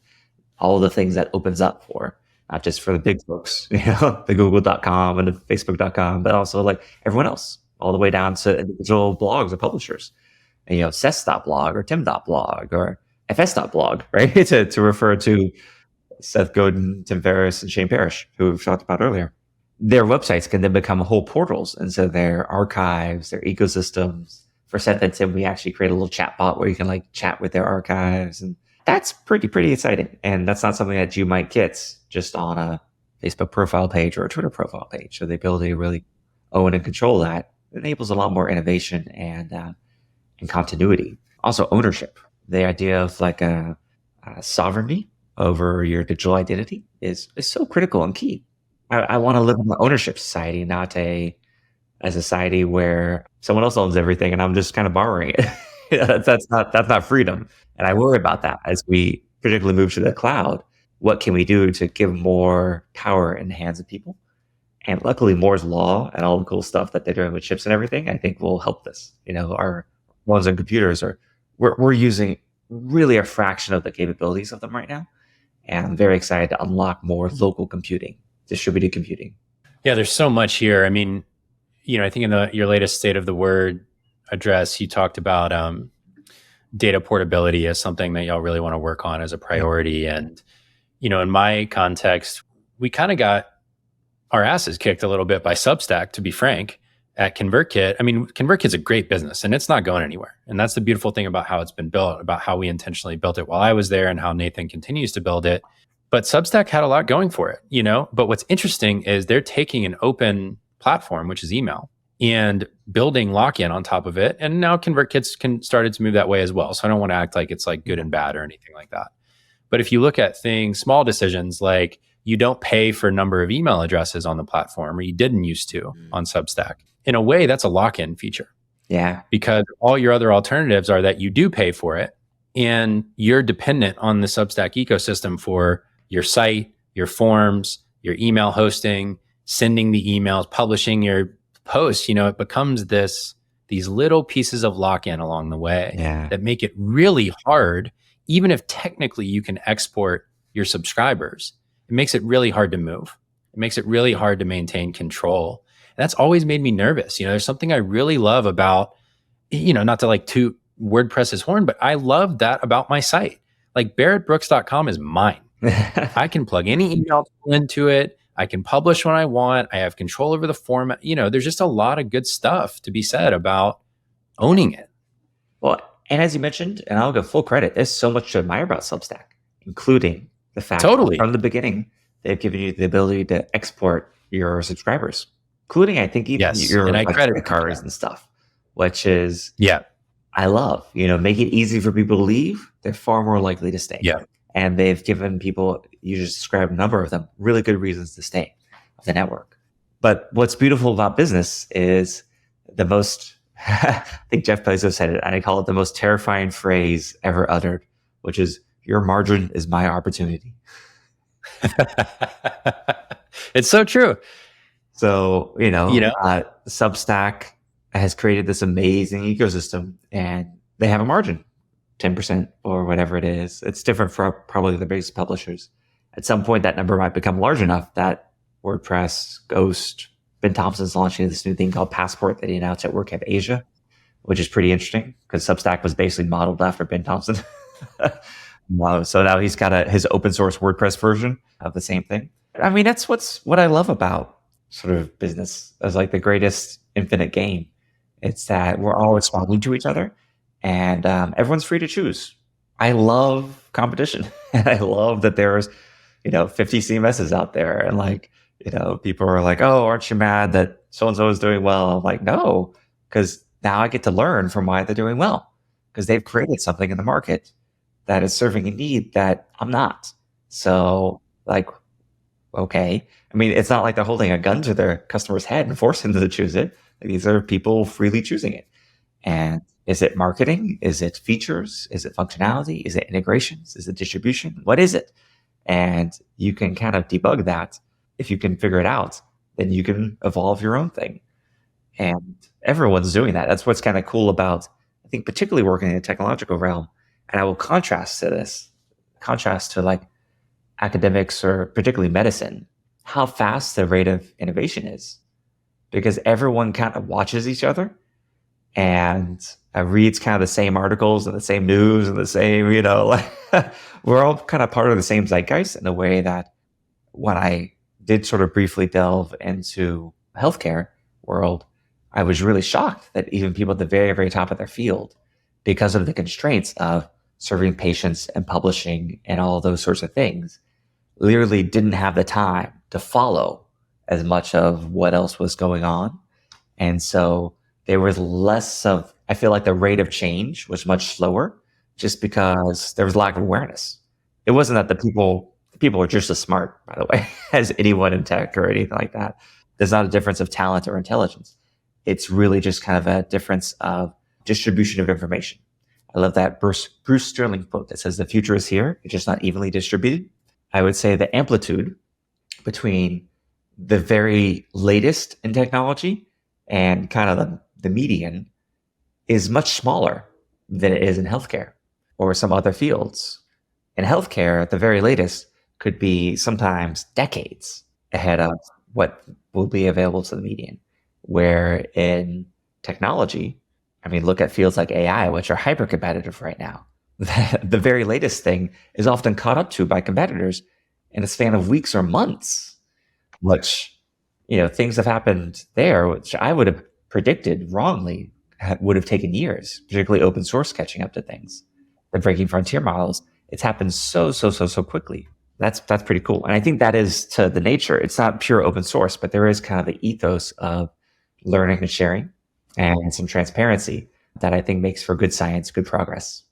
all the things that opens up for, not just for the big folks, the google.com and the facebook.com, but also everyone else, all the way down to individual blogs or publishers. And, Seth.blog or Tim.blog or FS.blog, right? to refer to Seth Godin, Tim Ferriss, and Shane Parrish, who we've talked about earlier. Their websites can then become whole portals. And so their archives, their ecosystems. For Seth and Tim, we actually create a little chat bot where you can chat with their archives. And that's pretty exciting. And that's not something that you might get just on a Facebook profile page or a Twitter profile page. So the ability to really own and control that enables a lot more innovation and continuity. Also ownership. The idea of a sovereignty over your digital identity is so critical and key. I want to live in an ownership society, not a society where someone else owns everything and I'm just kind of borrowing it. That's not freedom. And I worry about that as we particularly move to the cloud. What can we do to give more power in the hands of people And luckily Moore's law and all the cool stuff that they're doing with chips and everything, I think will help this. Our ones on computers we're using really a fraction of the capabilities of them right now. And I'm very excited to unlock more local computing, distributed computing. Yeah, there's so much here. I mean, I think in your latest State of the Word address, you talked about data portability as something that y'all really want to work on as a priority. And, in my context, we kind of got our asses kicked a little bit by Substack, to be frank, at ConvertKit. I mean, ConvertKit's a great business and it's not going anywhere. And that's the beautiful thing about how it's been built, about how we intentionally built it while I was there and how Nathan continues to build it. But Substack had a lot going for it, But what's interesting is they're taking an open platform, which is email, and building lock-in on top of it. And now ConvertKit's started to move that way as well. So I don't want to act like it's like good and bad or anything like that. But if you look at things, small decisions like you don't pay for a number of email addresses on the platform, or you didn't used to on Substack. In a way, that's a lock-in feature. Yeah. Because all your other alternatives are that you do pay for it and you're dependent on the Substack ecosystem for your site, your forms, your email hosting, sending the emails, publishing your posts. It becomes these little pieces of lock-in along the way that make it really hard, even if technically you can export your subscribers. It makes it really hard to move. It makes it really hard to maintain control. And that's always made me nervous. There's something I really love about, not to like toot WordPress's horn, but I love that about my site. Like barrettbrooks.com is mine. I can plug any email into it. I can publish when I want. I have control over the format. There's just a lot of good stuff to be said about owning it. Well, and as you mentioned, and I'll give full credit, there's so much to admire about Substack, including the fact that from the beginning, they've given you the ability to export your subscribers, including, I think, even your credit cards and stuff, which is, I love, make it easy for people to leave. They're far more likely to stay. Yeah. And they've given people, you just described a number of them, really good reasons to stay of the network. But what's beautiful about business is the most, I think Jeff Bezos said it, and I call it the most terrifying phrase ever uttered, which is, your margin is my opportunity. It's so true. So, Substack has created this amazing ecosystem and they have a margin, 10% or whatever it is. It's different for probably the biggest publishers. At some point, that number might become large enough that WordPress, Ghost, Ben Thompson's launching this new thing called Passport that he announced at WordCamp Asia, which is pretty interesting because Substack was basically modeled after Ben Thompson. Wow. So now he's got his open source WordPress version of the same thing. I mean, that's what I love about sort of business as like the greatest infinite game. It's that we're all responding to each other and everyone's free to choose. I love competition and I love that there's, 50 CMSs out there and like, people are like, oh, aren't you mad that so-and-so is doing well? I'm like, no, because now I get to learn from why they're doing well because they've created something in the market that is serving a need that I'm not. So like, okay. I mean, it's not like they're holding a gun to their customer's head and forcing them to choose it. These are people freely choosing it. And is it marketing? Is it features? Is it functionality? Is it integrations? Is it distribution? What is it? And you can kind of debug that. If you can figure it out, then you can evolve your own thing. And everyone's doing that. That's what's kind of cool about, I think, particularly working in the technological realm. And I will contrast to like academics or particularly medicine, how fast the rate of innovation is because everyone kind of watches each other and reads kind of the same articles and the same news and the same, like we're all kind of part of the same zeitgeist in a way that when I did sort of briefly delve into healthcare world, I was really shocked that even people at the very, very top of their field, because of the constraints of serving patients and publishing and all those sorts of things, literally didn't have the time to follow as much of what else was going on. And so there was less of, I feel like the rate of change was much slower just because there was lack of awareness. It wasn't that the people are just as smart, by the way, as anyone in tech or anything like that. There's not a difference of talent or intelligence. It's really just kind of a difference of distribution of information. I love that Bruce Sterling quote that says the future is here. It's just not evenly distributed. I would say the amplitude between the very latest in technology and kind of the median is much smaller than it is in healthcare or some other fields. In healthcare, the very latest could be sometimes decades ahead of what will be available to the median. Where in technology, I mean, look at fields like AI, which are hyper competitive right now. The very latest thing is often caught up to by competitors in a span of weeks or months, which, things have happened there, which I would have predicted wrongly would have taken years, particularly open source catching up to things. The breaking frontier models, it's happened so quickly. That's pretty cool. And I think that is to the nature. It's not pure open source, but there is kind of the ethos of learning and sharing and some transparency that I think makes for good science, good progress.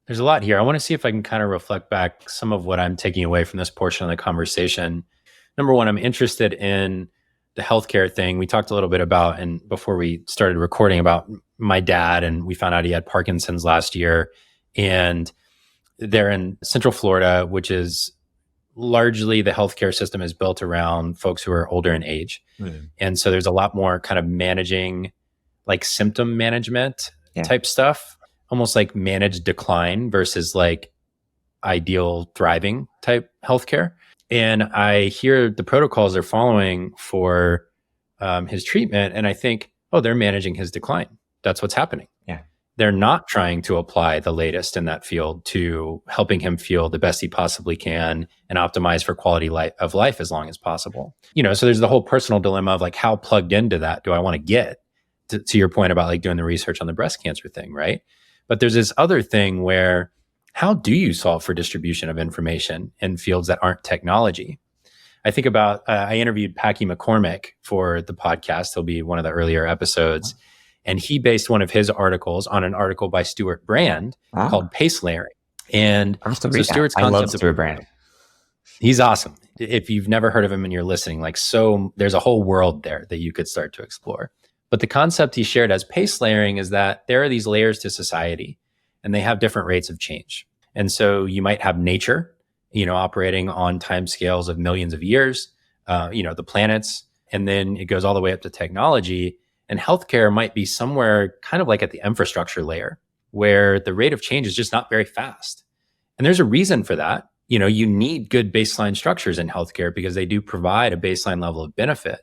There's a lot here. I want to see if I can kind of reflect back some of what I'm taking away from this portion of the conversation. Number one, I'm interested in the healthcare thing. We talked a little bit about, and before we started recording, about my dad, and we found out he had Parkinson's last year. And they're in Central Florida, which is largely the healthcare system is built around folks who are older in age. Mm-hmm. And so there's a lot more kind of managing, like symptom management type stuff, almost like managed decline versus like ideal thriving type healthcare. And I hear the protocols they're following for his treatment, and I think, oh, they're managing his decline. That's what's happening. Yeah. They're not trying to apply the latest in that field to helping him feel the best he possibly can and optimize for quality of life as long as possible. So there's the whole personal dilemma of like, how plugged into that do I want to get? To your point about like doing the research on the breast cancer thing, right? But there's this other thing where, how do you solve for distribution of information in fields that aren't technology? I think about, I interviewed Packy McCormick for the podcast. He'll be one of the earlier episodes. And he based one of his articles on an article by Stuart Brand called Pace Layering. And so Stuart's I love Stuart Brand. He's awesome. If you've never heard of him and you're listening, there's a whole world there that you could start to explore. But the concept he shared as pace layering is that there are these layers to society, and they have different rates of change. And so you might have nature, operating on timescales of millions of years, the planets, and then it goes all the way up to technology. And healthcare might be somewhere kind of like at the infrastructure layer, where the rate of change is just not very fast. And there's a reason for that. You need good baseline structures in healthcare because they do provide a baseline level of benefit.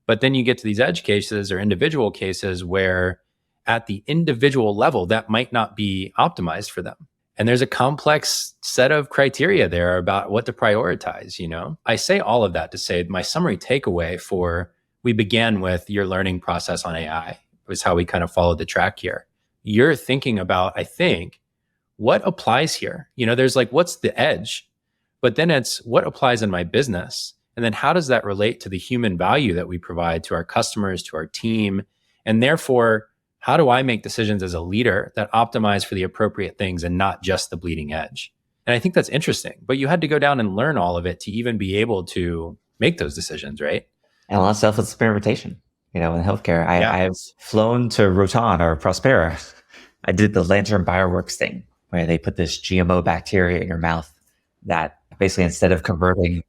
But then you get to these edge cases or individual cases where at the individual level, that might not be optimized for them. And there's a complex set of criteria there about what to prioritize, I say all of that to say my summary takeaway we began with your learning process on AI was how we kind of followed the track here. You're thinking about, I think, what applies here? There's like, what's the edge? But then it's what applies in my business? And then how does that relate to the human value that we provide to our customers, to our team? And therefore, how do I make decisions as a leader that optimize for the appropriate things and not just the bleeding edge? And I think that's interesting, but you had to go down and learn all of it to even be able to make those decisions, right? And a lot of self-experimentation, in healthcare. I've flown to Rotan or Prospera. I did the Lantern Bioworks thing where they put this GMO bacteria in your mouth that basically instead of converting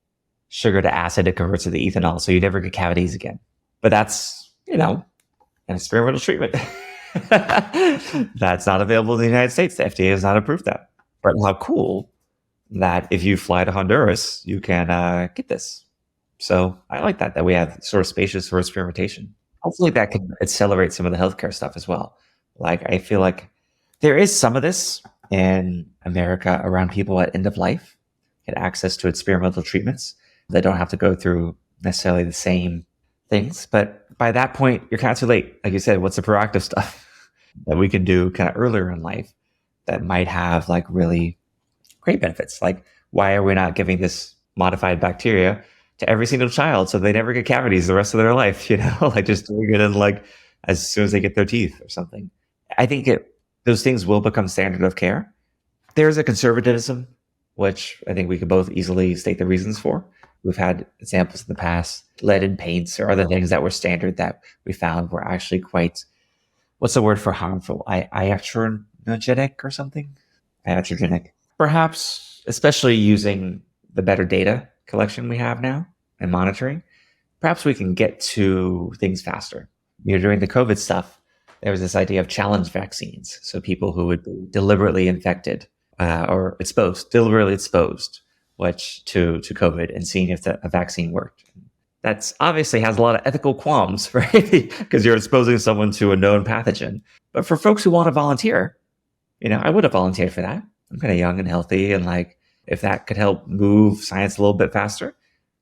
sugar to acid, it converts to the ethanol. So you never get cavities again. But that's, an experimental treatment. That's not available in the United States. The FDA has not approved that. But how cool that if you fly to Honduras, you can get this. So I like that we have sort of spacious for experimentation. Hopefully that can accelerate some of the healthcare stuff as well. Like, I feel like there is some of this in America around people at end of life get access to experimental treatments. They don't have to go through necessarily the same things. But by that point, you're kind of too late. Like you said, what's the proactive stuff that we can do kind of earlier in life that might have like really great benefits? Like, why are we not giving this modified bacteria to every single child so they never get cavities the rest of their life? Like just doing it in like as soon as they get their teeth or something. I think those things will become standard of care. There's a conservatism, which I think we could both easily state the reasons for. We've had examples in the past, lead in paints or other things that were standard that we found were actually quite, what's the word for harmful? Iatrogenic or something? Iatrogenic. Perhaps, especially using the better data collection we have now and monitoring, perhaps we can get to things faster. During the COVID stuff, there was this idea of challenge vaccines. So people who would be deliberately infected or deliberately exposed, which to COVID, and seeing if a vaccine worked. That's obviously has a lot of ethical qualms, right? Because you're exposing someone to a known pathogen. But for folks who want to volunteer, I would have volunteered for that. I'm kind of young and healthy, and if that could help move science a little bit faster,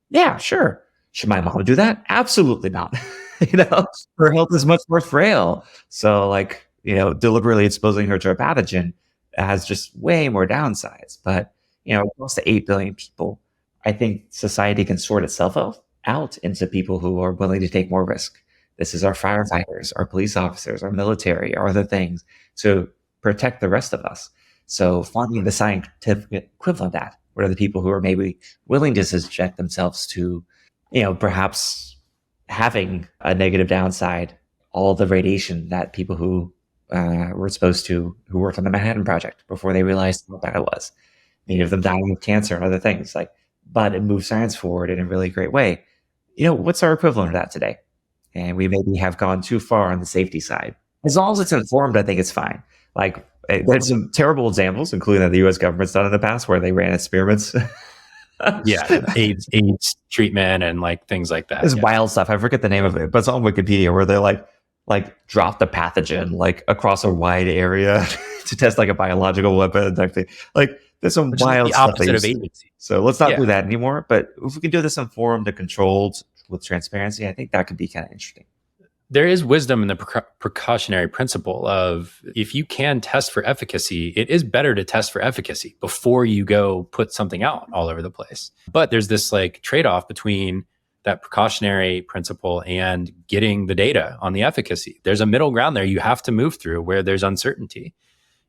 yeah, sure. Should my mom do that? Absolutely not. Her health is much more frail. So deliberately exposing her to a pathogen has just way more downsides. But, across the 8 billion people, I think society can sort itself out into people who are willing to take more risk. This is our firefighters, our police officers, our military, our other things to protect the rest of us. So finding the scientific equivalent of that, what are the people who are maybe willing to subject themselves to, perhaps having a negative downside, all the radiation that people who were exposed to, who worked on the Manhattan Project before they realized how bad it was, many of them dying of cancer and other things. But it moves science forward in a really great way. What's our equivalent of that today? And we maybe have gone too far on the safety side. As long as it's informed, I think it's fine. There's some terrible examples, including that the U.S. government's done in the past, where they ran experiments. AIDS treatment and things like that. It's wild stuff. I forget the name of it, but it's on Wikipedia, where they drop the pathogen across a wide area to test a biological weapon. There's some wild stuff. Opposite of agency. So let's not do that anymore. But if we can do this informed and controlled with transparency, I think that could be kind of interesting. There is wisdom in the precautionary principle of, if you can test for efficacy, it is better to test for efficacy before you go put something out all over the place. But there's this trade-off between that precautionary principle and getting the data on the efficacy. There's a middle ground there you have to move through where there's uncertainty.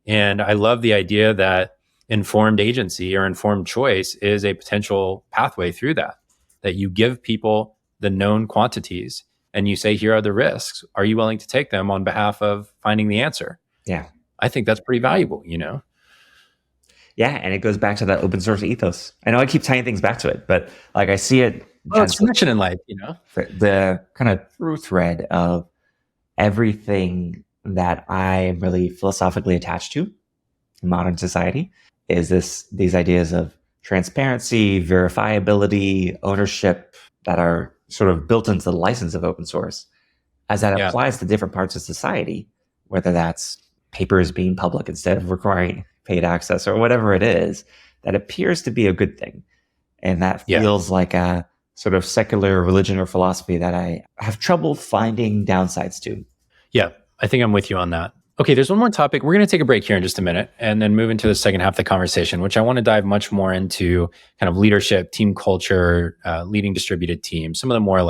And I love the idea that informed agency or informed choice is a potential pathway through that you give people the known quantities and you say, here are the risks. Are you willing to take them on behalf of finding the answer? Yeah. I think that's pretty valuable, Yeah, and it goes back to that open source ethos. I know I keep tying things back to it, but I see it. Well, it's mission in life, The kind of through thread of everything that I am really philosophically attached to in modern society is these ideas of transparency, verifiability, ownership that are sort of built into the license of open source, as that applies to different parts of society, whether that's papers being public instead of requiring paid access or whatever it is, that appears to be a good thing. And that feels like a sort of secular religion or philosophy that I have trouble finding downsides to. Yeah, I think I'm with you on that. Okay, there's one more topic. We're going to take a break here in just a minute and then move into the second half of the conversation, which I want to dive much more into kind of leadership, team culture, leading distributed teams, some of the more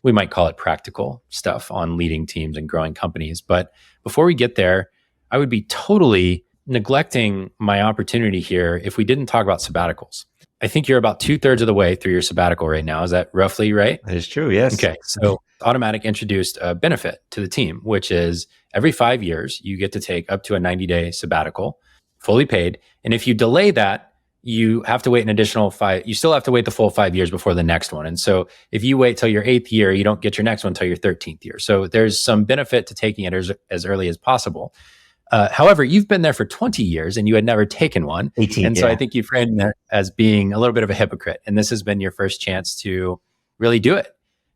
we might call it practical stuff on leading teams and growing companies. But before we get there, I would be totally neglecting my opportunity here if we didn't talk about sabbaticals. I think you're about 2/3 of the way through your sabbatical right now. Is that roughly right? That is true, yes. Okay, so Automattic introduced a benefit to the team, which is every 5 years, you get to take up to a 90-day sabbatical, fully paid. And if you delay that, you have to wait an additional 5. You still have to wait the full 5 years before the next one. And so if you wait till your 8th year, you don't get your next one until your 13th year. So there's some benefit to taking it as early as possible. However, you've been there for 20 years and you had never taken one. 18, and so I think you framed that as being a little bit of a hypocrite. And this has been your first chance to really do it.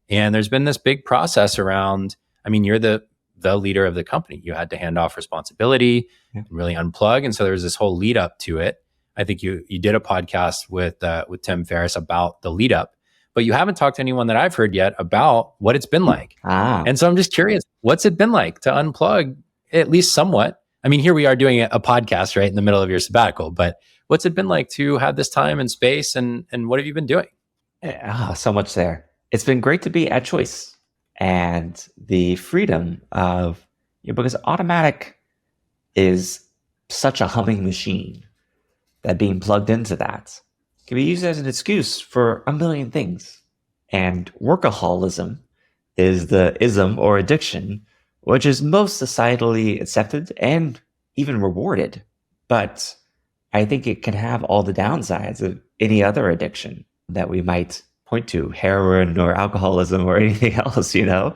And there's been this big process around, you're the leader of the company. You had to hand off responsibility and really unplug. And so there's this whole lead up to it. I think you did a podcast with Tim Ferriss about the lead up, but you haven't talked to anyone that I've heard yet about what it's been like. And so I'm just curious, what's it been like to unplug at least somewhat? Here we are doing a podcast right in the middle of your sabbatical, but what's it been like to have this time and space and what have you been doing? So much there. It's been great to be at choice and the freedom of, because Automattic is such a humming machine that being plugged into that can be used as an excuse for a million things. And workaholism is the ism or addiction which is most societally accepted and even rewarded. But I think it can have all the downsides of any other addiction that we might point to, heroin or alcoholism or anything else, some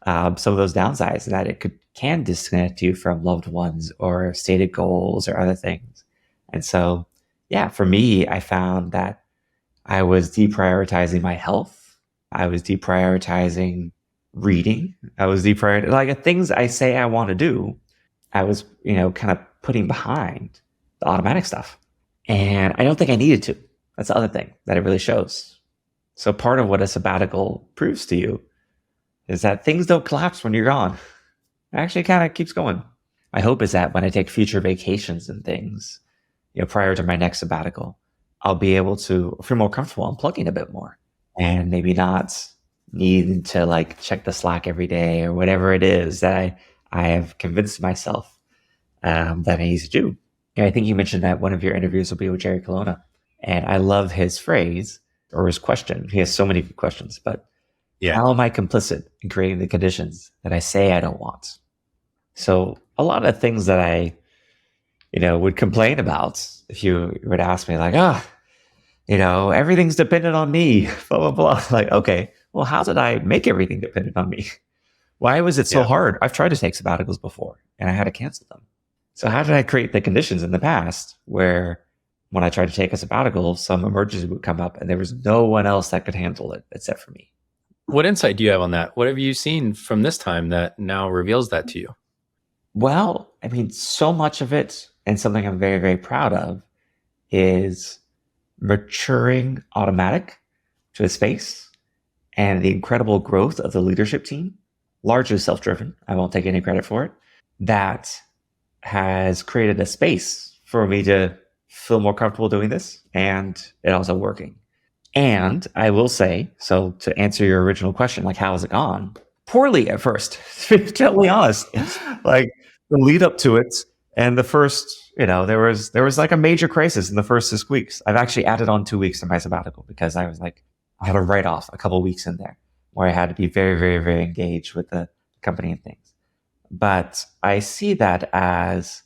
of those downsides that it can disconnect you from loved ones or stated goals or other things. And so, yeah, for me, I found that I was deprioritizing my health. I was deprioritizing reading. I was deprioritizing like things I say I want to do. I was, kind of putting behind the automatic stuff. And I don't think I needed to. That's the other thing that it really shows. So part of what a sabbatical proves to you is that things don't collapse when you're gone. It actually kind of keeps going. My hope is that when I take future vacations and things, prior to my next sabbatical, I'll be able to feel more comfortable unplugging a bit more and maybe not needing to like check the Slack every day or whatever it is that I have convinced myself that I need to do. I think you mentioned that one of your interviews will be with Jerry Colonna. And I love his phrase or his question. He has so many good questions, but how am I complicit in creating the conditions that I say I don't want? So a lot of things that I, would complain about if you would ask me like, everything's dependent on me, blah, blah, blah. Like, okay, well, how did I make everything dependent on me? Why was it so hard? I've tried to take sabbaticals before and I had to cancel them. So how did I create the conditions in the past where when I tried to take a sabbatical, some emergency would come up and there was no one else that could handle it except for me? What insight do you have on that? What have you seen from this time that now reveals that to you? Well, I mean, so much of it, and something I'm very, very proud of, is maturing Automattic to a space and the incredible growth of the leadership team, largely self-driven. I won't take any credit for it. That has created a space for me to feel more comfortable doing this and it also working. And I will say, so to answer your original question, like, how has it gone? Poorly at first, to be totally honest. Like the lead up to it and the first, there was like a major crisis in the first 6 weeks. I've actually added on 2 weeks to my sabbatical because I was like, I had to write off a couple of weeks in there where I had to be very, very, very engaged with the company and things. But I see that as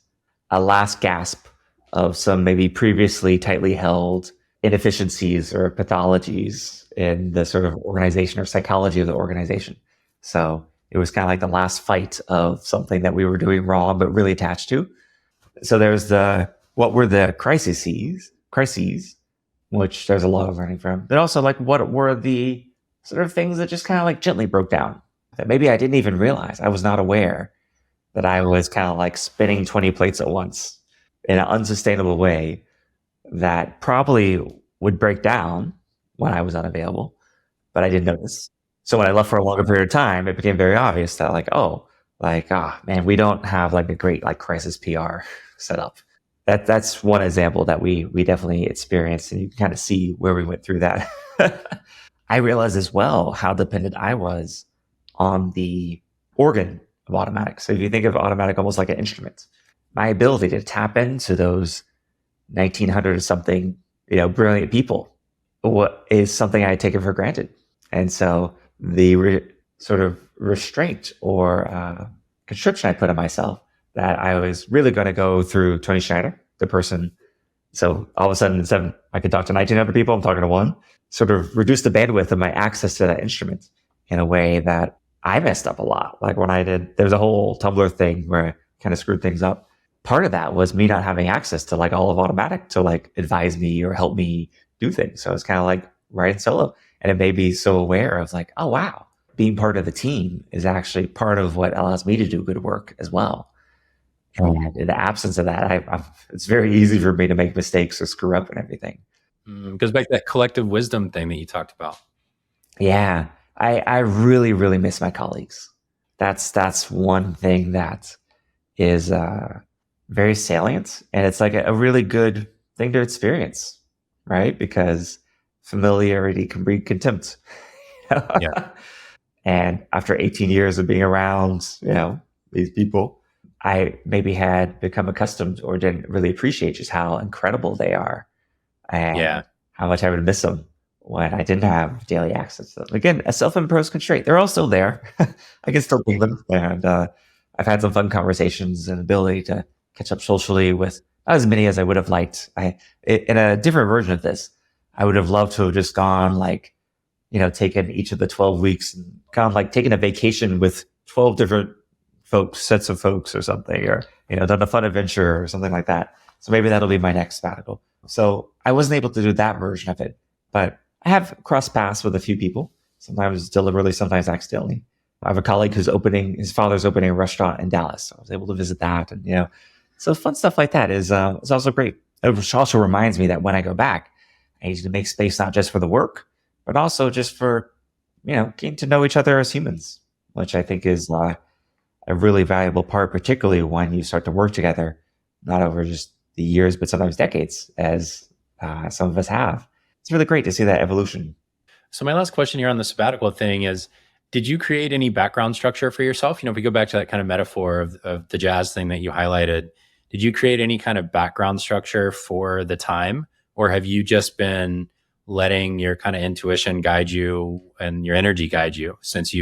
a last gasp of some maybe previously tightly held inefficiencies or pathologies in the sort of organization or psychology of the organization. So it was kind of like the last fight of something that we were doing wrong, but really attached to. So there's what were the crises, which there's a lot of learning from, but also like what were the sort of things that just kind of like gently broke down that maybe I didn't even realize. I was not aware that I was kind of like spinning 20 plates at once in an unsustainable way that probably would break down when I was unavailable, but I didn't notice. So when I left for a longer period of time, it became very obvious that man, we don't have like a great like crisis PR set up. That's one example that we definitely experienced, and you can kind of see where we went through that. I realized as well how dependent I was on the organ of Automattic. So if you think of Automattic almost like an instrument, my ability to tap into those 1900 or something, brilliant people is something I had taken for granted. And so the sort of restraint or constriction I put on myself that I was really going to go through Tony Schneider, the person. So all of a sudden, instead of I could talk to 1900 people, I'm talking to one, sort of reduce the bandwidth of my access to that instrument in a way that I messed up a lot. Like when there's a whole Tumblr thing where I kind of screwed things up. Part of that was me not having access to like all of Automattic to like advise me or help me do things. So it's kind of like writing solo. And it made me so aware of like, oh, wow, being part of the team is actually part of what allows me to do good work as well. And in the absence of that, it's very easy for me to make mistakes or screw up and everything. Goes back to that collective wisdom thing that you talked about. Yeah, I really, really miss my colleagues. That's one thing that is very salient. And it's like a really good thing to experience, right? Because familiarity can breed contempt. Yeah. And after 18 years of being around, these people, I maybe had become accustomed or didn't really appreciate just how incredible they are and how much I would miss them when I didn't have daily access to them. Again, a self-imposed constraint. They're all still there. I can still ping them. And I've had some fun conversations and ability to catch up socially with not as many as I would have liked. In a different version of this, I would have loved to have just gone like taken each of the 12 weeks and kind of like taken a vacation with 12 different sets of folks or something, or, done a fun adventure or something like that. So maybe that'll be my next sabbatical. So I wasn't able to do that version of it, but I have crossed paths with a few people, sometimes deliberately, sometimes accidentally. I have a colleague his father's opening a restaurant in Dallas. So I was able to visit that. And, so fun stuff like that is also great. It also reminds me that when I go back, I need to make space not just for the work, but also just for, getting to know each other as humans, which I think is a really valuable part, particularly when you start to work together, not over just the years, but sometimes decades, as some of us have. It's really great to see that evolution. So my last question here on the sabbatical thing is, did you create any background structure for yourself? If we go back to that kind of metaphor of the jazz thing that you highlighted, did you create any kind of background structure for the time? Or have you just been letting your kind of intuition guide you and your energy guide you since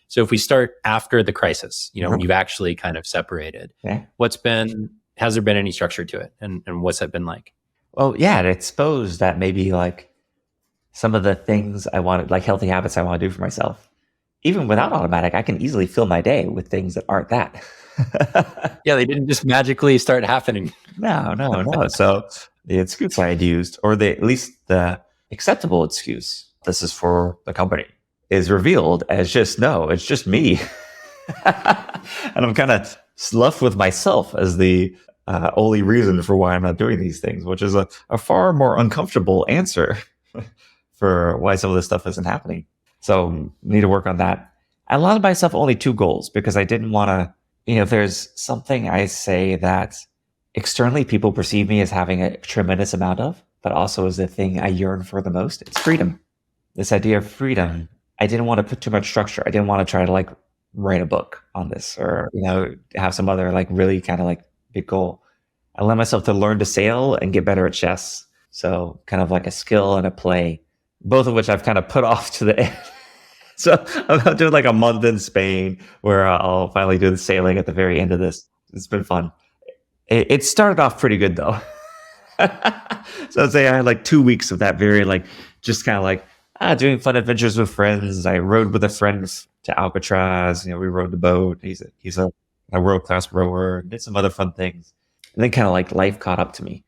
so if we start after the crisis, when you've actually kind of separated, has there been any structure to it? And what's that been like? Well, yeah, it exposed that maybe like some of the things I wanted, like healthy habits I want to do for myself. Even without Automattic, I can easily fill my day with things that aren't that. Yeah, they didn't just magically start happening. No. So the excuse I had used, or at least the acceptable excuse, this is for the company, is revealed as it's just me. And I'm kind of left with myself as the only reason for why I'm not doing these things, which is a far more uncomfortable answer for why some of this stuff isn't happening. So need to work on that. I allowed myself only 2 goals because I didn't want to, if there's something I say that externally people perceive me as having a tremendous amount of, but also is the thing I yearn for the most, it's freedom. This idea of freedom, I didn't want to put too much structure. I didn't want to try to write a book on this or, have some other really kind of big goal. I allowed myself to learn to sail and get better at chess. So kind of like a skill and a play, both of which I've kind of put off to the end. So I'm doing a month in Spain where I'll finally do the sailing at the very end of this. It's been fun. It started off pretty good though. So I'd say I had 2 weeks of that very just kind of doing fun adventures with friends. I rode with a friend to Alcatraz. We rode the boat. He's a world-class rower. Did some other fun things. And then kind of life caught up to me.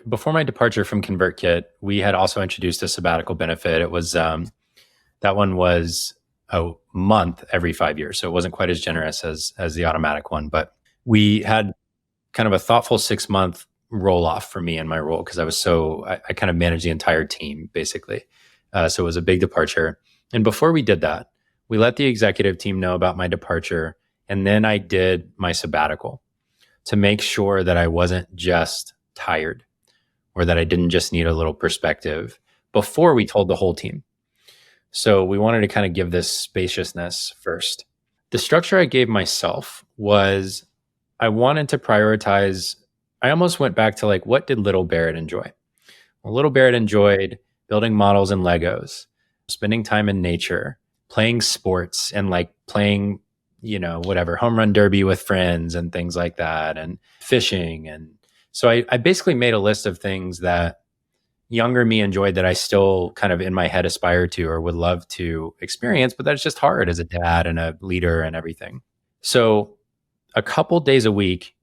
Before my departure from ConvertKit, we had also introduced a sabbatical benefit. It was that one was a month every 5 years. So it wasn't quite as generous as the Automattic one, but we had kind of a thoughtful 6-month roll off for me and my role because I kind of managed the entire team basically. So it was a big departure. And before we did that, we let the executive team know about my departure. And then I did my sabbatical to make sure that I wasn't just tired or that I didn't just need a little perspective before we told the whole team. So we wanted to kind of give this spaciousness first. The structure I gave myself was I wanted to prioritize. I almost went back to what did little Barrett enjoy? Well, little Barrett enjoyed building models and Legos, spending time in nature, playing sports and playing, whatever, home run derby with friends and things like that, and fishing. And so I basically made a list of things that younger me enjoyed that I still kind of in my head aspire to or would love to experience, but that's just hard as a dad and a leader and everything. So a couple days a week,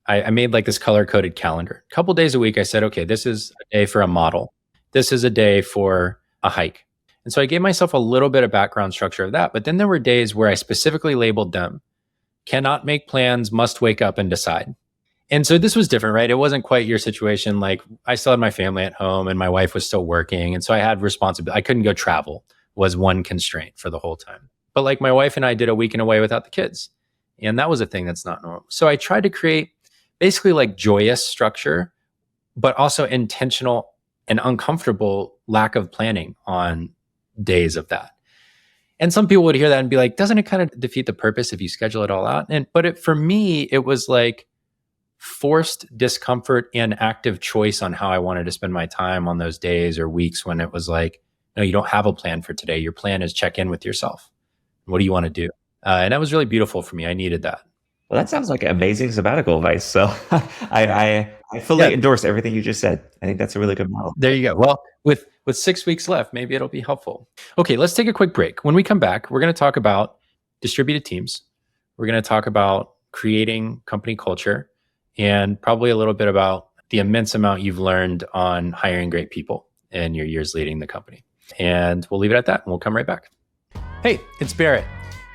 I made this color-coded calendar. A couple days a week, I said, okay, this is a day for a model. This is a day for a hike. And so I gave myself a little bit of background structure of that. But then there were days where I specifically labeled them, cannot make plans, must wake up and decide. And so this was different, right? It wasn't quite your situation. I still had my family at home and my wife was still working. And so I had responsibility. I couldn't go travel was one constraint for the whole time. But my wife and I did a weekend away without the kids. And that was a thing that's not normal. So I tried to create basically joyous structure, but also intentional and uncomfortable lack of planning on days of that. And some people would hear that and be like, doesn't it kind of defeat the purpose if you schedule it all out? But for me, it was forced discomfort and active choice on how I wanted to spend my time on those days or weeks when it was no, you don't have a plan for today. Your plan is check in with yourself. What do you want to do? And that was really beautiful for me. I needed that. Well, that sounds like amazing sabbatical advice. So I I fully endorse everything you just said. I think that's a really good model. There you go. Well, with 6 weeks left, maybe it'll be helpful. Okay, let's take a quick break. When we come back, we're going to talk about distributed teams. We're going to talk about creating company culture and probably a little bit about the immense amount you've learned on hiring great people in your years leading the company. And we'll leave it at that, and we'll come right back. Hey, it's Barrett.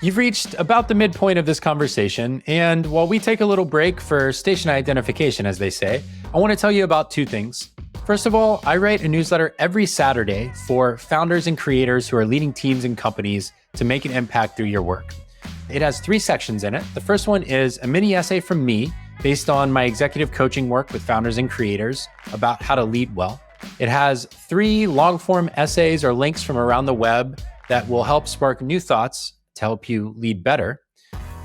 You've reached about the midpoint of this conversation, and while we take a little break for station identification, as they say, I want to tell you about two things. First of all, I write a newsletter every Saturday for founders and creators who are leading teams and companies to make an impact through your work. It has 3 sections in it. The first one is a mini essay from me based on my executive coaching work with founders and creators about how to lead well. It has 3 long-form essays or links from around the web that will help spark new thoughts to help you lead better.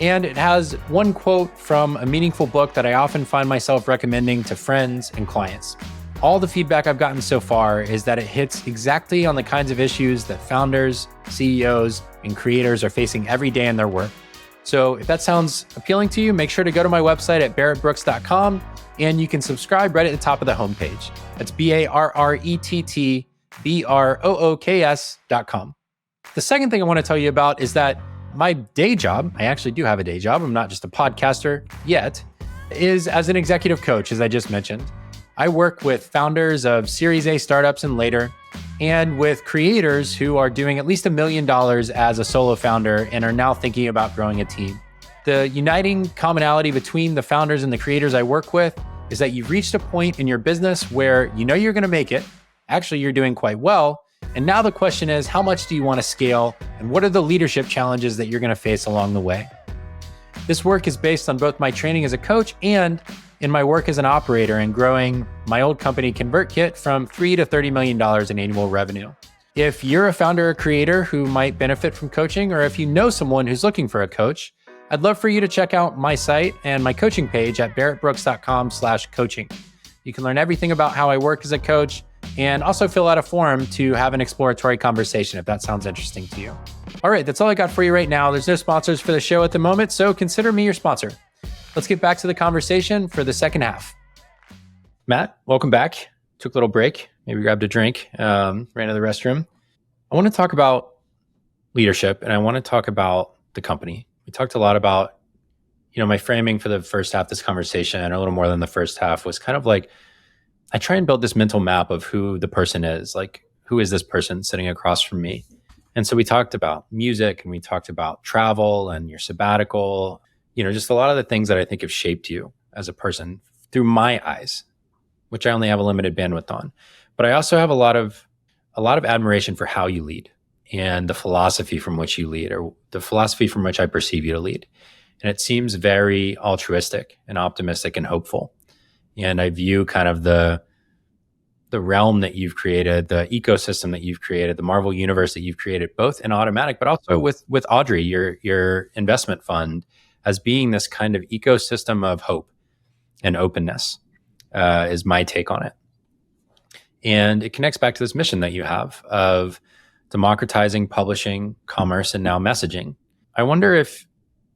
And it has 1 quote from a meaningful book that I often find myself recommending to friends and clients. All the feedback I've gotten so far is that it hits exactly on the kinds of issues that founders, CEOs, and creators are facing every day in their work. So if that sounds appealing to you, make sure to go to my website at barrettbrooks.com, and you can subscribe right at the top of the homepage. That's BARRETTBROOKS.com. The second thing I want to tell you about is that my day job, I actually do have a day job, I'm not just a podcaster yet, is as an executive coach, as I just mentioned. I work with founders of Series A startups and later, and with creators who are doing at least $1 million as a solo founder and are now thinking about growing a team. The uniting commonality between the founders and the creators I work with is that you've reached a point in your business where you know you're going to make it. Actually, you're doing quite well. And now the question is, how much do you want to scale? And what are the leadership challenges that you're going to face along the way? This work is based on both my training as a coach and in my work as an operator and growing my old company ConvertKit from $3 to $30 million in annual revenue. If you're a founder or creator who might benefit from coaching, or if you know someone who's looking for a coach, I'd love for you to check out my site and my coaching page at barrettbrooks.com/coaching. You can learn everything about how I work as a coach and also fill out a form to have an exploratory conversation if that sounds interesting to you. All right, that's all I got for you right now. There's no sponsors for the show at the moment, so consider me your sponsor. Let's get back to the conversation for the second half. Matt, welcome back. Took a little break, maybe grabbed a drink, ran to the restroom. I want to talk about leadership, and I want to talk about the company. We talked a lot about, my framing for the first half of this conversation, and a little more than the first half, was kind of like, I try and build this mental map of who the person is, like, who is this person sitting across from me? And so we talked about music, and we talked about travel and your sabbatical, just a lot of the things that I think have shaped you as a person through my eyes, which I only have a limited bandwidth on. But I also have a lot of admiration for how you lead and the philosophy from which you lead, or the philosophy from which I perceive you to lead. And it seems very altruistic and optimistic and hopeful. And I view kind of the realm that you've created, the ecosystem that you've created, the Marvel universe that you've created, both in Automattic, but also with Audrey, your investment fund, as being this kind of ecosystem of hope and openness, is my take on it. And it connects back to this mission that you have of democratizing publishing, commerce, and now messaging. I wonder if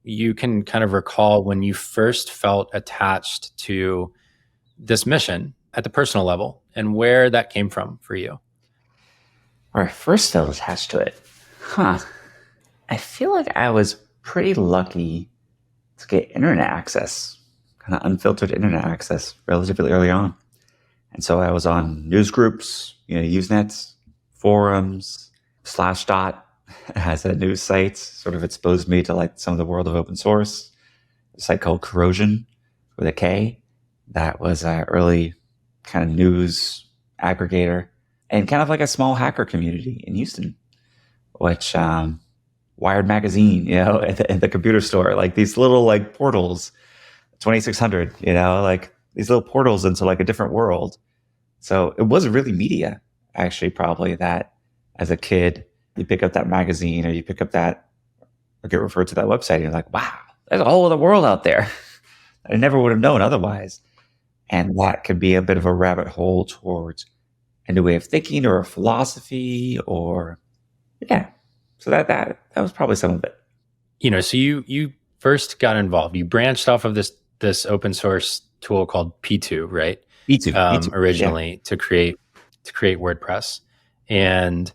you can kind of recall when you first felt attached to this mission at the personal level and where that came from for you. Or first felt attached to it. I feel like I was pretty lucky to get internet access, kind of unfiltered internet access relatively early on. And so I was on news groups, Usenets, forums, Slashdot as a news site, sort of exposed me to like some of the world of open source. A site called Corrosion with a K. That was an early kind of news aggregator, and kind of like a small hacker community in Houston, which Wired Magazine, at the computer store, like these little like portals, 2600, like these little portals into like a different world. So it wasn't really media, actually, probably, that as a kid, you pick up that magazine or you pick up that, or get referred to that website, and you're like, wow, there's a whole other world out there. I never would have known otherwise. And that could be a bit of a rabbit hole towards a new way of thinking or a philosophy, or, So that was probably some of it. So you first got involved. You branched off of this open source tool called P2, right? Me too. Yeah. Originally to create WordPress, and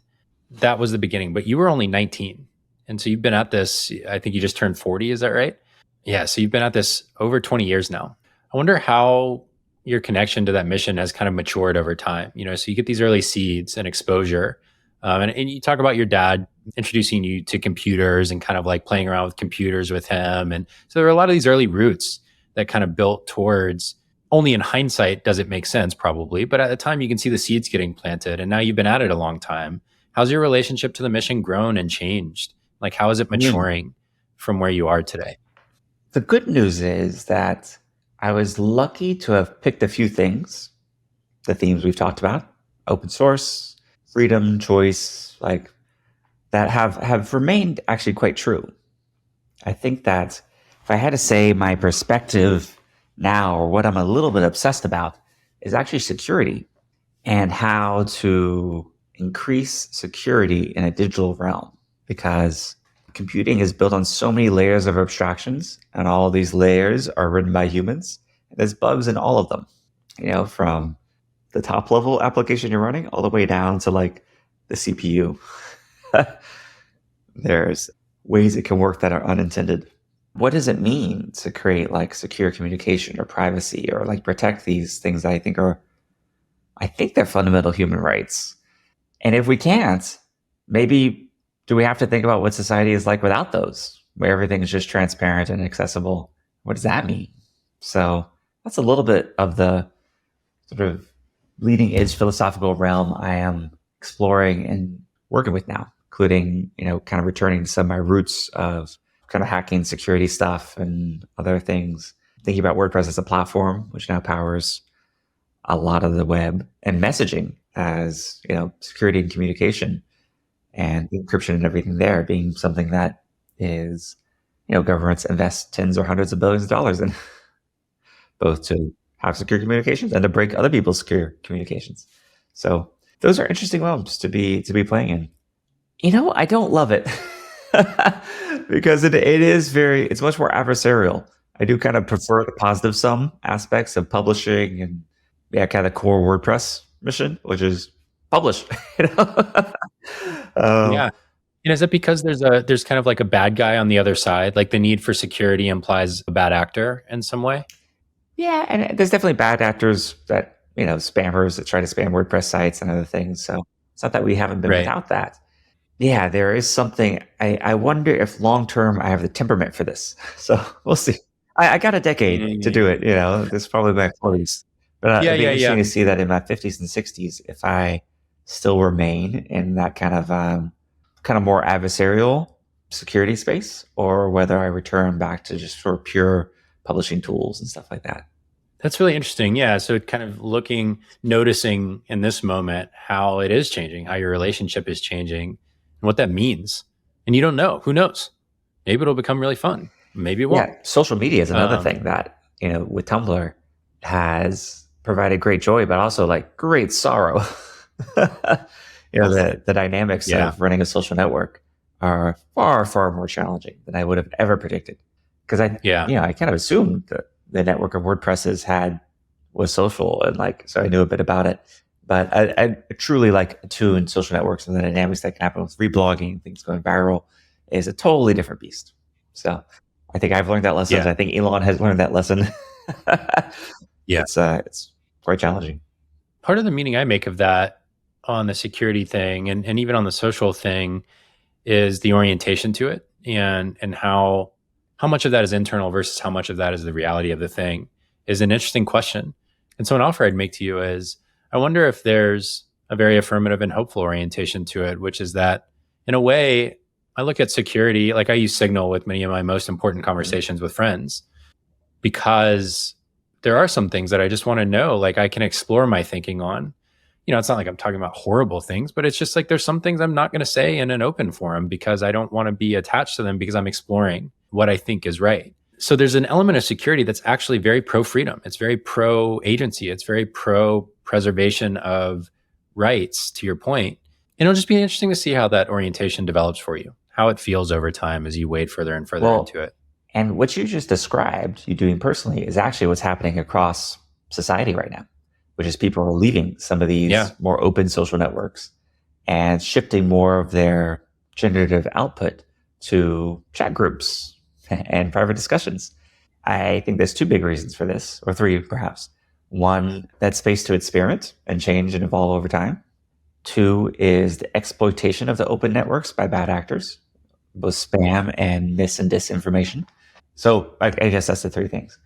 that was the beginning. But you were only 19, and so you've been at this. I think you just turned 40. Is that right? Yeah. So you've been at this over 20 years now. I wonder how your connection to that mission has kind of matured over time. So you get these early seeds and exposure, and you talk about your dad introducing you to computers and kind of like playing around with computers with him, and so there are a lot of these early roots that kind of built towards. Only in hindsight does it make sense, probably, but at the time you can see the seeds getting planted, and now you've been at it a long time. How's your relationship to the mission grown and changed? Like, how is it maturing from where you are today? The good news is that I was lucky to have picked a few things, the themes we've talked about, open source, freedom, choice, like that have remained actually quite true. I think that if I had to say my perspective now, or what I'm a little bit obsessed about, is actually security and how to increase security in a digital realm, because computing is built on so many layers of abstractions, and all of these layers are written by humans. There's bugs in all of them, from the top level application you're running all the way down to like the CPU. There's ways it can work that are unintended. What does it mean to create like secure communication or privacy or like protect these things that I think they're fundamental human rights? And if we can't, maybe do we have to think about what society is like without those, where everything is just transparent and accessible? What does that mean? So that's a little bit of the sort of leading edge philosophical realm I am exploring and working with now, including, kind of returning to some of my roots of kind of hacking security stuff and other things. Thinking about WordPress as a platform, which now powers a lot of the web, and messaging as, security and communication and encryption and everything there being something that is, governments invest tens or hundreds of billions of dollars in, both to have secure communications and to break other people's secure communications. So those are interesting realms to be playing in. I don't love it. Because it's much more adversarial. I do kind of prefer the positive sum aspects of publishing and kind of the core WordPress mission, which is publish. Yeah. And is it because there's kind of like a bad guy on the other side? Like the need for security implies a bad actor in some way? Yeah, and there's definitely bad actors that, spammers that try to spam WordPress sites and other things. So it's not that we haven't been without that. Yeah, there is something. I wonder if long-term I have the temperament for this. So we'll see. I got a decade to do it, this is probably my 40s. But it'd be interesting to see that in my 50s and 60s, if I still remain in that kind of more adversarial security space, or whether I return back to just sort of pure publishing tools and stuff like that. That's really interesting. Yeah. So kind of noticing in this moment how it is changing, how your relationship is changing, and what that means. And you don't know. Who knows? Maybe it'll become really fun. Maybe it won't. Yeah. Social media is another thing that, with Tumblr has provided great joy, but also like great sorrow. The dynamics of running a social network are far, far more challenging than I would have ever predicted. Because I kind of assumed that the network of WordPresses was social, and so I knew a bit about it. But I truly attune social networks, and the dynamics that can happen with reblogging, things going viral, is a totally different beast. So I think I've learned that lesson. I think Elon has learned that lesson. It's quite challenging. Part of the meaning I make of that on the security thing and even on the social thing is the orientation to it, and how much of that is internal versus how much of that is the reality of the thing is an interesting question. And so an offer I'd make to you is, I wonder if there's a very affirmative and hopeful orientation to it, which is that in a way, I look at security, like I use Signal with many of my most important conversations with friends, because there are some things that I just want to know, like I can explore my thinking on. It's not like I'm talking about horrible things, but it's just like there's some things I'm not going to say in an open forum because I don't want to be attached to them, because I'm exploring what I think is right. So there's an element of security that's actually very pro-freedom. It's very pro-agency. It's very pro-preservation of rights, to your point. And it'll just be interesting to see how that orientation develops for you, how it feels over time as you wade further and further into it. And what you just described, you doing personally, is actually what's happening across society right now, which is people are leaving some of these more open social networks and shifting more of their generative output to chat groups and private discussions. I think there's two big reasons for this, or three perhaps. One, that space to experiment and change and evolve over time. Two is the exploitation of the open networks by bad actors, both spam and mis and disinformation. So I guess that's the three things.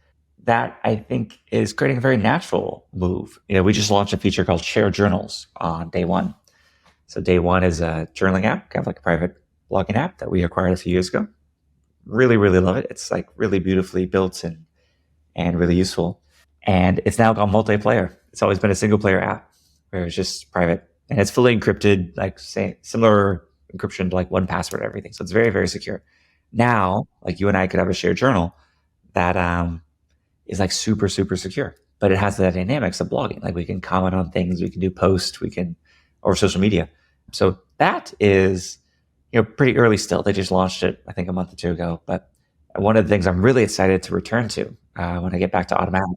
That I think is creating a very natural move. We just launched a feature called Share Journals on day one. So day one is a journaling app, kind of like a private blogging app that we acquired a few years ago. Really, really love it. It's like really beautifully built and really useful. And it's now gone multiplayer. It's always been a single player app where it's just private. And it's fully encrypted, like say similar encryption to like 1Password, everything. So it's very, very secure. Now, like you and I could have a shared journal that is like super, super secure. But it has the dynamics of blogging. Like we can comment on things, we can do posts, or social media. So that is, pretty early still. They just launched it, I think, a month or two ago. But one of the things I'm really excited to return to when I get back to Automattic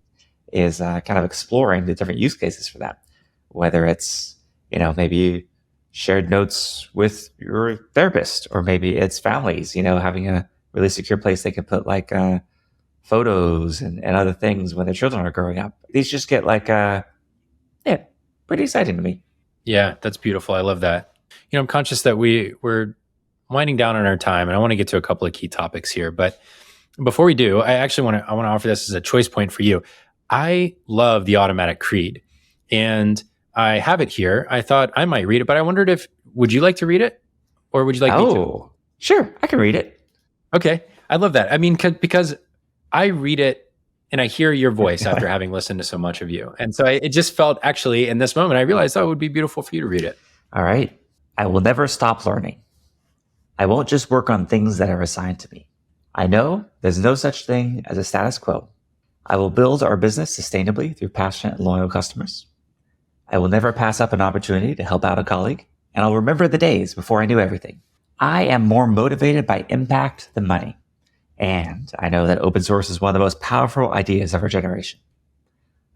is kind of exploring the different use cases for that. Whether it's, maybe shared notes with your therapist, or maybe it's families, having a really secure place they can put like photos and other things when their children are growing up. These just get like, pretty exciting to me. Yeah, that's beautiful. I love that. I'm conscious that we're winding down on our time, and I want to get to a couple of key topics here. But before we do, I want to offer this as a choice point for you. I love the Automattic Creed, and I have it here. I thought I might read it, but I wondered would you like to read it, or would you like me to? Sure, I can read it. Okay, I love that. I mean, because I read it and I hear your voice after having listened to so much of you, and so it just felt actually in this moment I realized it would be beautiful for you to read it. All right. I will never stop learning. I won't just work on things that are assigned to me. I know there's no such thing as a status quo. I will build our business sustainably through passionate and loyal customers. I will never pass up an opportunity to help out a colleague, and I'll remember the days before I knew everything. I am more motivated by impact than money, and I know that open source is one of the most powerful ideas of our generation.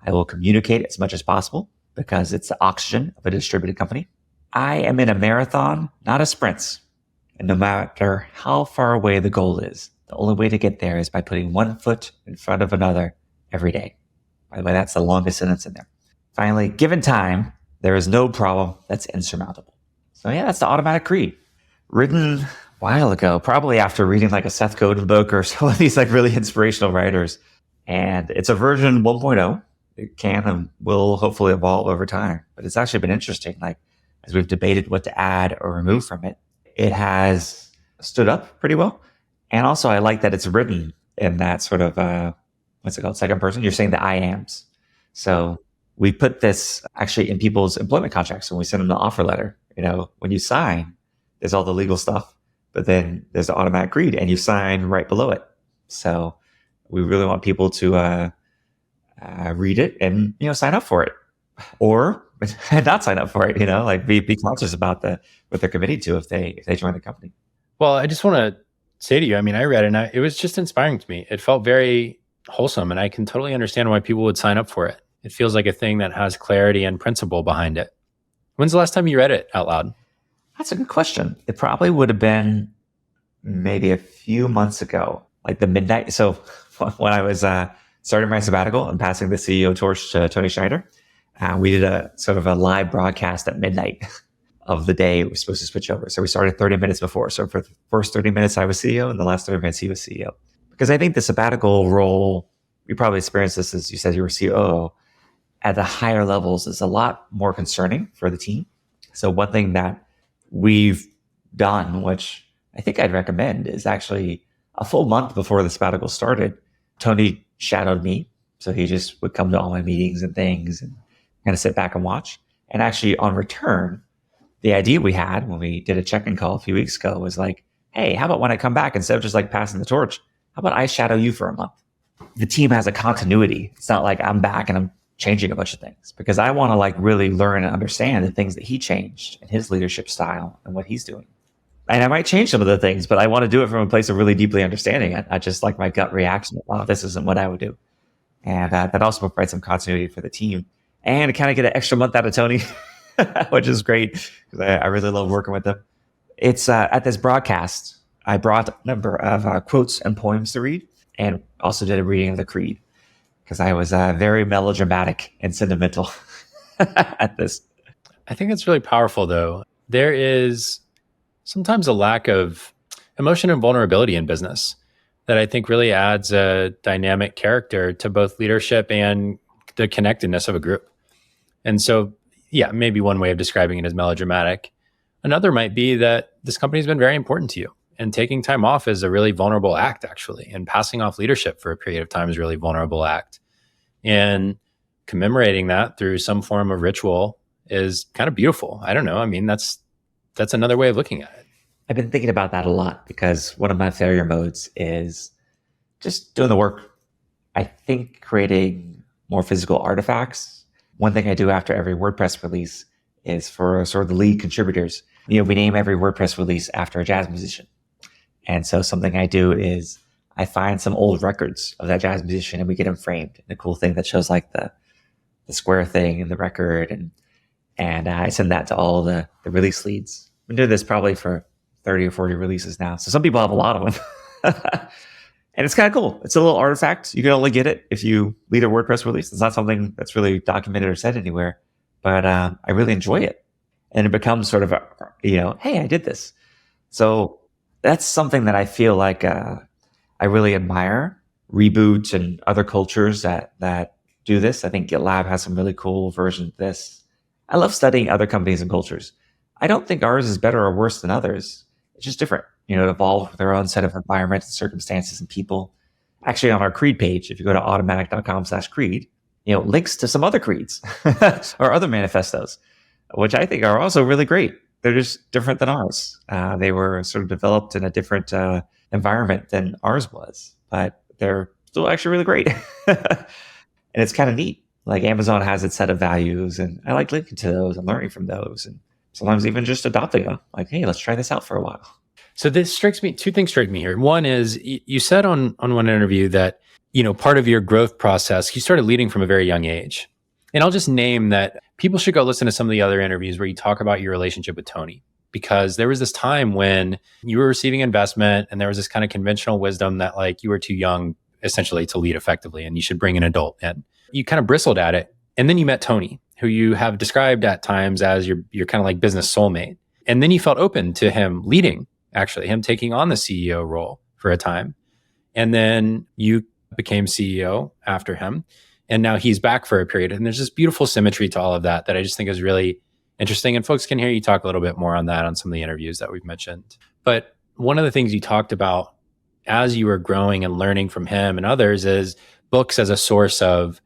I will communicate as much as possible because it's the oxygen of a distributed company. I am in a marathon, not a sprint. And no matter how far away the goal is, the only way to get there is by putting one foot in front of another every day. By the way, that's the longest sentence in there. Finally, given time, there is no problem that's insurmountable. So yeah, that's the Automattic Creed. Written a while ago, probably after reading like a Seth Godin book or some of these like really inspirational writers. And it's a version 1.0. It can and will hopefully evolve over time. But it's actually been interesting. Like, as we've debated what to add or remove from it, it has stood up pretty well. And also I like that it's written in that sort of, what's it called? Second person. You're saying the I ams. So we put this actually in people's employment contracts when we send them the offer letter. When you sign, there's all the legal stuff, but then there's the Automattic Creed and you sign right below it. So we really want people to read it and, sign up for it. Or not sign up for it, like be conscious about what they're committing to if they join the company. Well, I just want to say to you, I mean, I read it and it was just inspiring to me. It felt very wholesome, and I can totally understand why people would sign up for it. It feels like a thing that has clarity and principle behind it. When's the last time you read it out loud? That's a good question. It probably would have been maybe a few months ago, like the midnight. So when I was starting my sabbatical and passing the CEO torch to Tony Schneider, we did a sort of a live broadcast at midnight of the day we were supposed to switch over. So we started 30 minutes before. So for the first 30 minutes, I was CEO, and the last 30 minutes, he was CEO. Because I think the sabbatical role, you probably experienced this as you said you were COO, at the higher levels is a lot more concerning for the team. So one thing that we've done, which I think I'd recommend, is actually a full month before the sabbatical started, Tony shadowed me. So he just would come to all my meetings and things and kind of sit back and watch. And actually on return, the idea we had when we did a check-in call a few weeks ago was like, hey, how about when I come back, instead of just like passing the torch, how about I shadow you for a month? The team has a continuity. It's not like I'm back and I'm changing a bunch of things, because I want to like really learn and understand the things that he changed in his leadership style and what he's doing. And I might change some of the things, but I want to do it from a place of really deeply understanding it. I just like my gut reaction. Wow, this isn't what I would do. And that also provides some continuity for the team. And kind of get an extra month out of Tony, which is great because I really love working with them. It's at this broadcast, I brought a number of quotes and poems to read and also did a reading of the Creed because I was very melodramatic and sentimental at this. I think it's really powerful, though. There is sometimes a lack of emotion and vulnerability in business that I think really adds a dynamic character to both leadership and the connectedness of a group. And so, yeah, maybe one way of describing it is melodramatic. Another might be that this company has been very important to you. And taking time off is a really vulnerable act, actually. And passing off leadership for a period of time is a really vulnerable act. And commemorating that through some form of ritual is kind of beautiful. I don't know. I mean, that's another way of looking at it. I've been thinking about that a lot because one of my failure modes is just doing the work. I think creating more physical artifacts. One thing I do after every WordPress release is for sort of the lead contributors. We name every WordPress release after a jazz musician. And so something I do is I find some old records of that jazz musician and we get them framed. And a cool thing that shows like the square thing in the record. And I send that to all the release leads. I've been doing this probably for 30 or 40 releases now. So some people have a lot of them. And it's kind of cool. It's a little artifact. You can only get it if you lead a WordPress release. It's not something that's really documented or said anywhere, but I really enjoy it. And it becomes sort of hey, I did this. So that's something that I feel like I really admire. Reboot and other cultures that do this. I think GitLab has some really cool versions of this. I love studying other companies and cultures. I don't think ours is better or worse than others. It's just different. It evolved with their own set of environments and circumstances and people. Actually, on our Creed page, if you go to automattic.com/Creed, links to some other creeds or other manifestos, which I think are also really great. They're just different than ours. They were sort of developed in a different environment than ours was, but they're still actually really great. And it's kind of neat. Like Amazon has its set of values, and I like linking to those and learning from those, and sometimes even just adopting them. Like, hey, let's try this out for a while. So this strikes me, two things strike me here. One is you said on one interview that, part of your growth process, you started leading from a very young age. And I'll just name that people should go listen to some of the other interviews where you talk about your relationship with Tony, because there was this time when you were receiving investment and there was this kind of conventional wisdom that like you were too young essentially to lead effectively and you should bring an adult in. You kind of bristled at it. And then you met Tony, who you have described at times as your kind of like business soulmate. And then you felt open to him leading, actually, him taking on the CEO role for a time. And then you became CEO after him. And now he's back for a period. And there's this beautiful symmetry to all of that I just think is really interesting. And folks can hear you talk a little bit more on that on some of the interviews that we've mentioned. But one of the things you talked about as you were growing and learning from him and others is books as a source of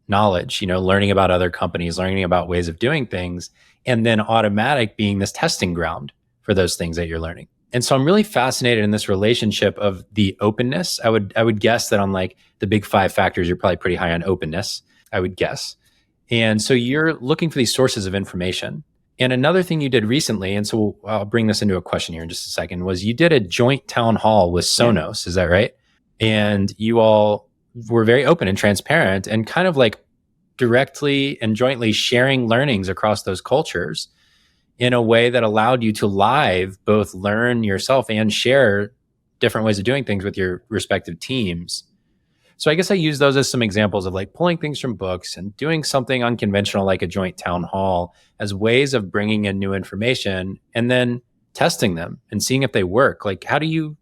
knowledge, learning about other companies, learning about ways of doing things, and then Automattic being this testing ground for those things that you're learning. And so I'm really fascinated in this relationship of the openness. I would guess that on like the big 5 factors, you're probably pretty high on openness, I would guess. And so you're looking for these sources of information. And another thing you did recently, and so I'll bring this into a question here in just a second, was you did a joint town hall with Sonos. Is that right? And you all were very open and transparent and kind of like directly and jointly sharing learnings across those cultures in a way that allowed you to live both learn yourself and share different ways of doing things with your respective teams. So I guess I use those as some examples of like pulling things from books and doing something unconventional like a joint town hall as ways of bringing in new information and then testing them and seeing if they work. Like how do you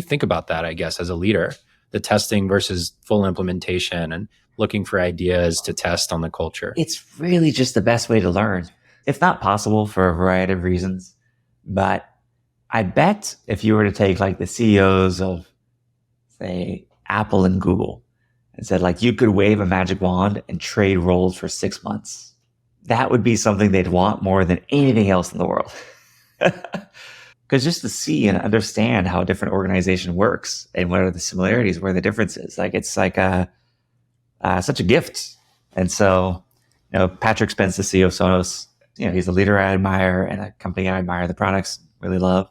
think about that, I guess, as a leader, the testing versus full implementation and looking for ideas to test on the culture? It's really just the best way to learn. It's not possible for a variety of reasons, but I bet if you were to take like the CEOs of, say, Apple and Google and said like you could wave a magic wand and trade roles for 6 months, that would be something they'd want more than anything else in the world. Because just to see and understand how a different organization works and what are the similarities, where are the differences, like it's like such a gift. And so, Patrick Spence, the CEO of Sonos, he's a leader I admire and a company I admire the products, really love.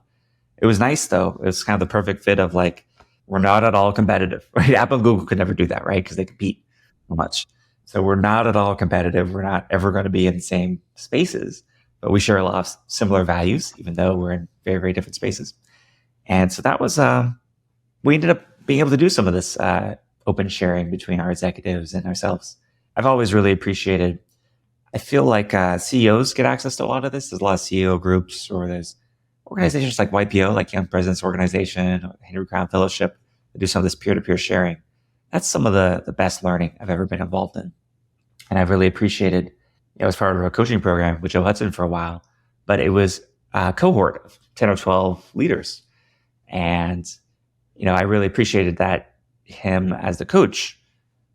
It was nice though. It was kind of the perfect fit of like, we're not at all competitive, right? Apple and Google could never do that, right? Because they compete so much. So we're not at all competitive. We're not ever going to be in the same spaces, but we share a lot of similar values, even though we're in very, very different spaces. And so that was, we ended up being able to do some of this open sharing between our executives and ourselves. I've always really appreciated, I feel like CEOs get access to a lot of this. There's a lot of CEO groups, or there's organizations like YPO, like Young Presidents Organization, or Henry Crown Fellowship, that do some of this peer-to-peer sharing. That's some of the best learning I've ever been involved in. And I've really appreciated, I was part of a coaching program with Joe Hudson for a while, but it was a cohort of 10 or 12 leaders. And, I really appreciated that him as the coach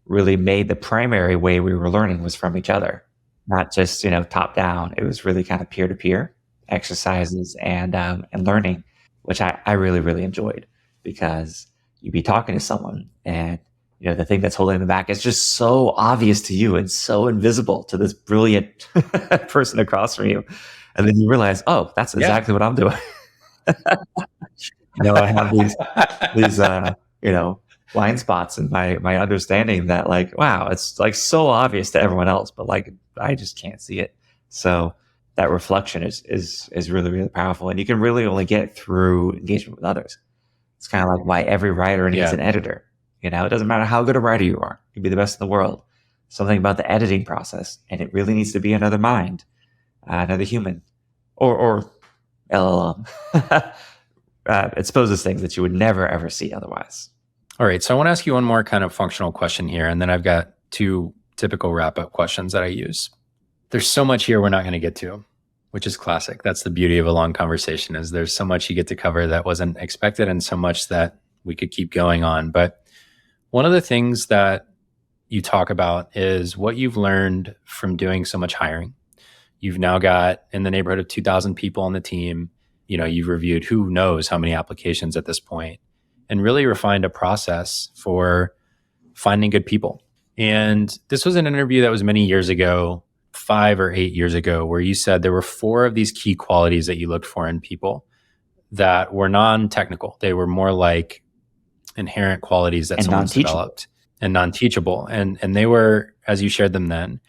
really made the primary way we were learning was from each other, not just, top down. It was really kind of peer-to-peer exercises and learning, which I really, really enjoyed, because you'd be talking to someone and, the thing that's holding them back is just so obvious to you and so invisible to this brilliant person across from you. And then you realize, oh, that's exactly what I'm doing. I have these blind spots in my understanding that, like, wow, it's like so obvious to everyone else, but like, I just can't see it. So that reflection is really, really powerful. And you can really only get it through engagement with others. It's kind of like why every writer needs an editor. It doesn't matter how good a writer you are. You can be the best in the world. Something about the editing process, and it really needs to be another mind, another human, or LLM. It exposes things that you would never, ever see otherwise. All right. So I want to ask you one more kind of functional question here, and then I've got two typical wrap-up questions that I use. There's so much here we're not going to get to, which is classic. That's the beauty of a long conversation, is there's so much you get to cover that wasn't expected and so much that we could keep going on. But one of the things that you talk about is what you've learned from doing so much hiring. You've now got in the neighborhood of 2,000 people on the team. You've reviewed who knows how many applications at this point, and really refined a process for finding good people. And this was an interview that was many years ago, 5 or 8 years ago, where you said there were 4 of these key qualities that you looked for in people that were non-technical. They were more like inherent qualities that someone's developed, and non-teachable. And they were, as you shared them then,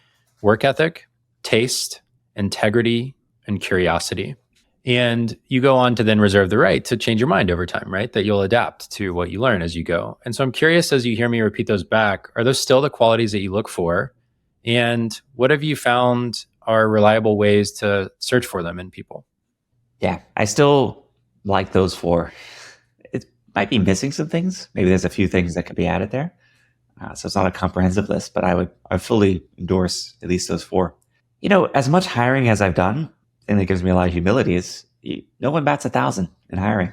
work ethic, taste, integrity, and curiosity. And you go on to then reserve the right to change your mind over time, right? That you'll adapt to what you learn as you go. And so I'm curious, as you hear me repeat those back, are those still the qualities that you look for? And what have you found are reliable ways to search for them in people? Yeah, I still like those 4. It might be missing some things. Maybe there's a few things that could be added there. So it's not a comprehensive list, but I fully endorse at least those 4. As much hiring as I've done, the thing that gives me a lot of humility is no one bats 1,000 in hiring.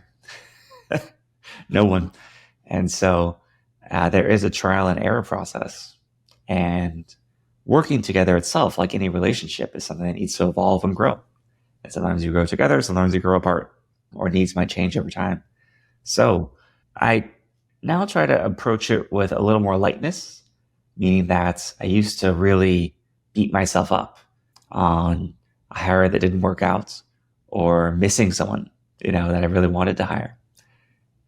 No one. And so there is a trial and error process. And working together itself, like any relationship, is something that needs to evolve and grow. And sometimes you grow together, sometimes you grow apart, or needs might change over time. So I now try to approach it with a little more lightness, meaning that I used to really beat myself up on a hire that didn't work out, or missing someone, that I really wanted to hire.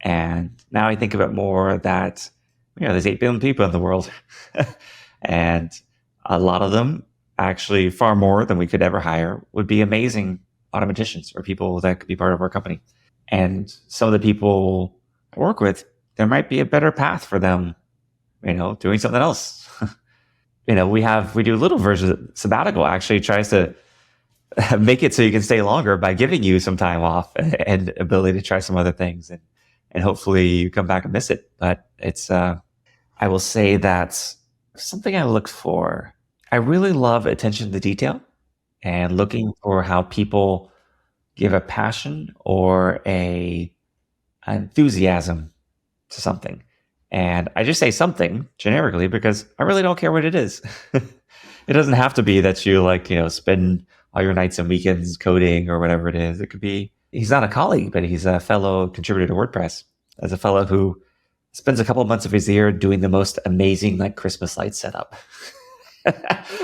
And now I think of it more that, there's 8 billion people in the world. And a lot of them, actually far more than we could ever hire, would be amazing automaticians or people that could be part of our company. And some of the people I work with, there might be a better path for them, doing something else. We do little versions of sabbatical actually tries to make it so you can stay longer by giving you some time off and ability to try some other things. And hopefully you come back and miss it. But it's, I will say that something I look for, I really love attention to detail and looking for how people give a passion or an enthusiasm to something. And I just say something generically because I really don't care what it is. It doesn't have to be that you spend all your nights and weekends coding or whatever it is. It could be, he's not a colleague, but he's a fellow contributor to WordPress. As a fellow who spends a couple of months of his year doing the most amazing Christmas light setup.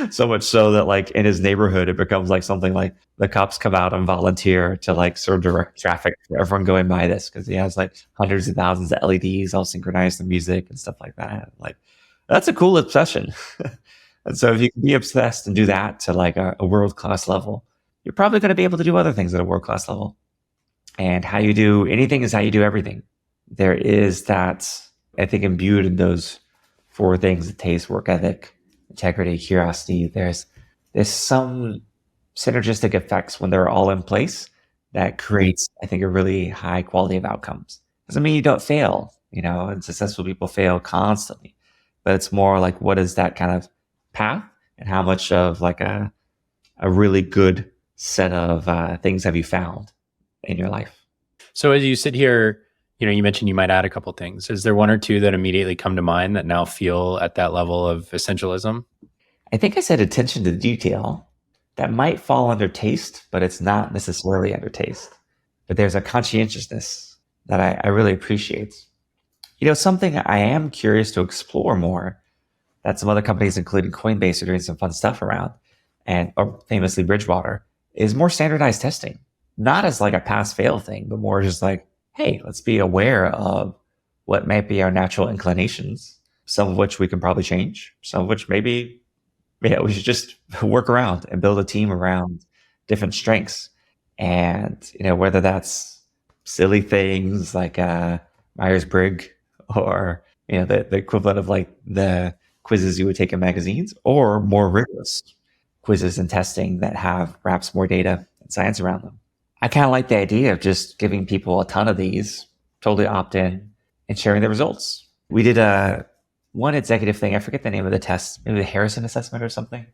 So much so that like in his neighborhood, it becomes like something like the cops come out and volunteer to like sort of direct traffic for everyone going by this because he has like hundreds of thousands of LEDs all synchronized to music and stuff like that. Like that's a cool obsession. And so if you can be obsessed and do that to like a world-class level, you're probably going to be able to do other things at a world-class level. And how you do anything is how you do everything. There is that, I think, imbued in those four things: the taste, work ethic, integrity, curiosity. There's some synergistic effects when they're all in place that creates, I think, a really high quality of outcomes. Doesn't mean you don't fail, and successful people fail constantly, but it's more like, what is that kind of path and how much of like a really good set of things have you found in your life? So as you sit here, you mentioned you might add a couple things. Is there one or two that immediately come to mind that now feel at that level of essentialism? I think I said attention to detail. That might fall under taste, but it's not necessarily under taste. But there's a conscientiousness that I really appreciate. Something I am curious to explore more that some other companies, including Coinbase, are doing some fun stuff around, or famously Bridgewater, is more standardized testing. Not as like a pass-fail thing, but more just like, hey, let's be aware of what might be our natural inclinations, some of which we can probably change, some of which maybe we should just work around and build a team around different strengths. And, whether that's silly things like Myers-Briggs or, the equivalent of like the quizzes you would take in magazines, or more rigorous quizzes and testing that have perhaps more data and science around them. I kind of like the idea of just giving people a ton of these, totally opt in, and sharing the results. We did one executive thing. I forget the name of the test, maybe the Harrison assessment or something,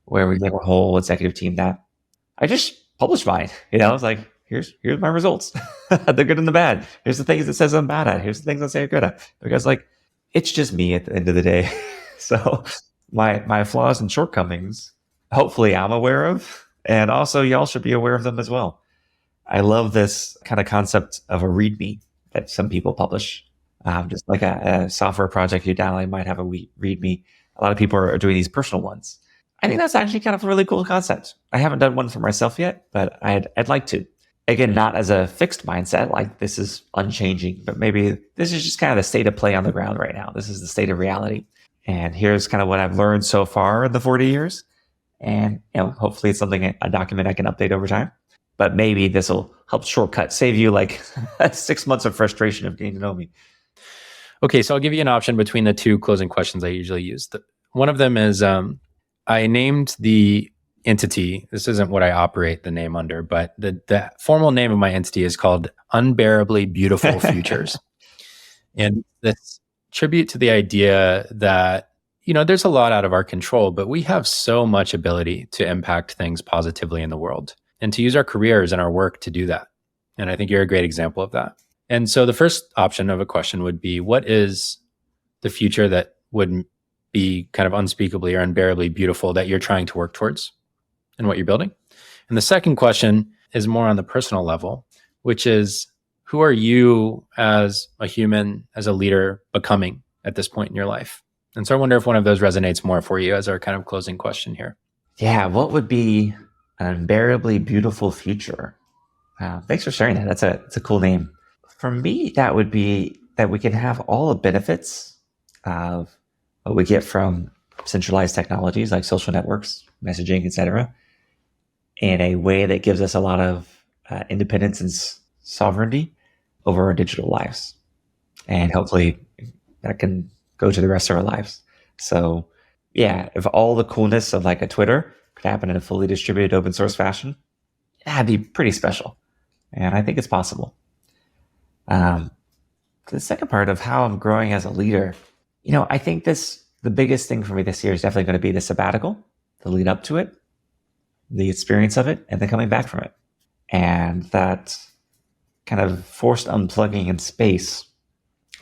where we gave a whole executive team that. I just published mine. I was like, here's my results. They're good and the bad. Here's the things it says I'm bad at. Here's the things I say I'm good at. Because like, it's just me at the end of the day. So my flaws and shortcomings, hopefully I'm aware of. And also y'all should be aware of them as well. I love this kind of concept of a README that some people publish. Just like a software project you download might have a README. A lot of people are doing these personal ones. I think that's actually kind of a really cool concept. I haven't done one for myself yet, but I'd like to. Again, not as a fixed mindset, like this is unchanging, but maybe this is just kind of the state of play on the ground right now. This is the state of reality. And here's kind of what I've learned so far in the 40 years. And hopefully it's something, a document I can update over time. But maybe this will help shortcut, save you like 6 months of frustration of getting to know me. Okay, so I'll give you an option between the two closing questions I usually use. One of them is, I named the entity, this isn't what I operate the name under, but the formal name of my entity is called Unbearably Beautiful Futures. And that's tribute to the idea that, there's a lot out of our control, but we have so much ability to impact things positively in the world and to use our careers and our work to do that. And I think you're a great example of that. And so the first option of a question would be, what is the future that would be kind of unspeakably or unbearably beautiful that you're trying to work towards and what you're building? And the second question is more on the personal level, which is, who are you as a human, as a leader, becoming at this point in your life? And so I wonder if one of those resonates more for you as our kind of closing question here. Yeah, what would be an unbearably beautiful future? Thanks for sharing that. That's a cool name. For me, that would be that we can have all the benefits of what we get from centralized technologies like social networks, messaging, etc., in a way that gives us a lot of independence and sovereignty over our digital lives. And hopefully that can go to the rest of our lives. So yeah, if all the coolness of like a Twitter could happen in a fully distributed open source fashion, that'd be pretty special. And I think it's possible. The second part of how I'm growing as a leader, I think the biggest thing for me this year is definitely going to be the sabbatical, the lead up to it, the experience of it, and then coming back from it. And that kind of forced unplugging in space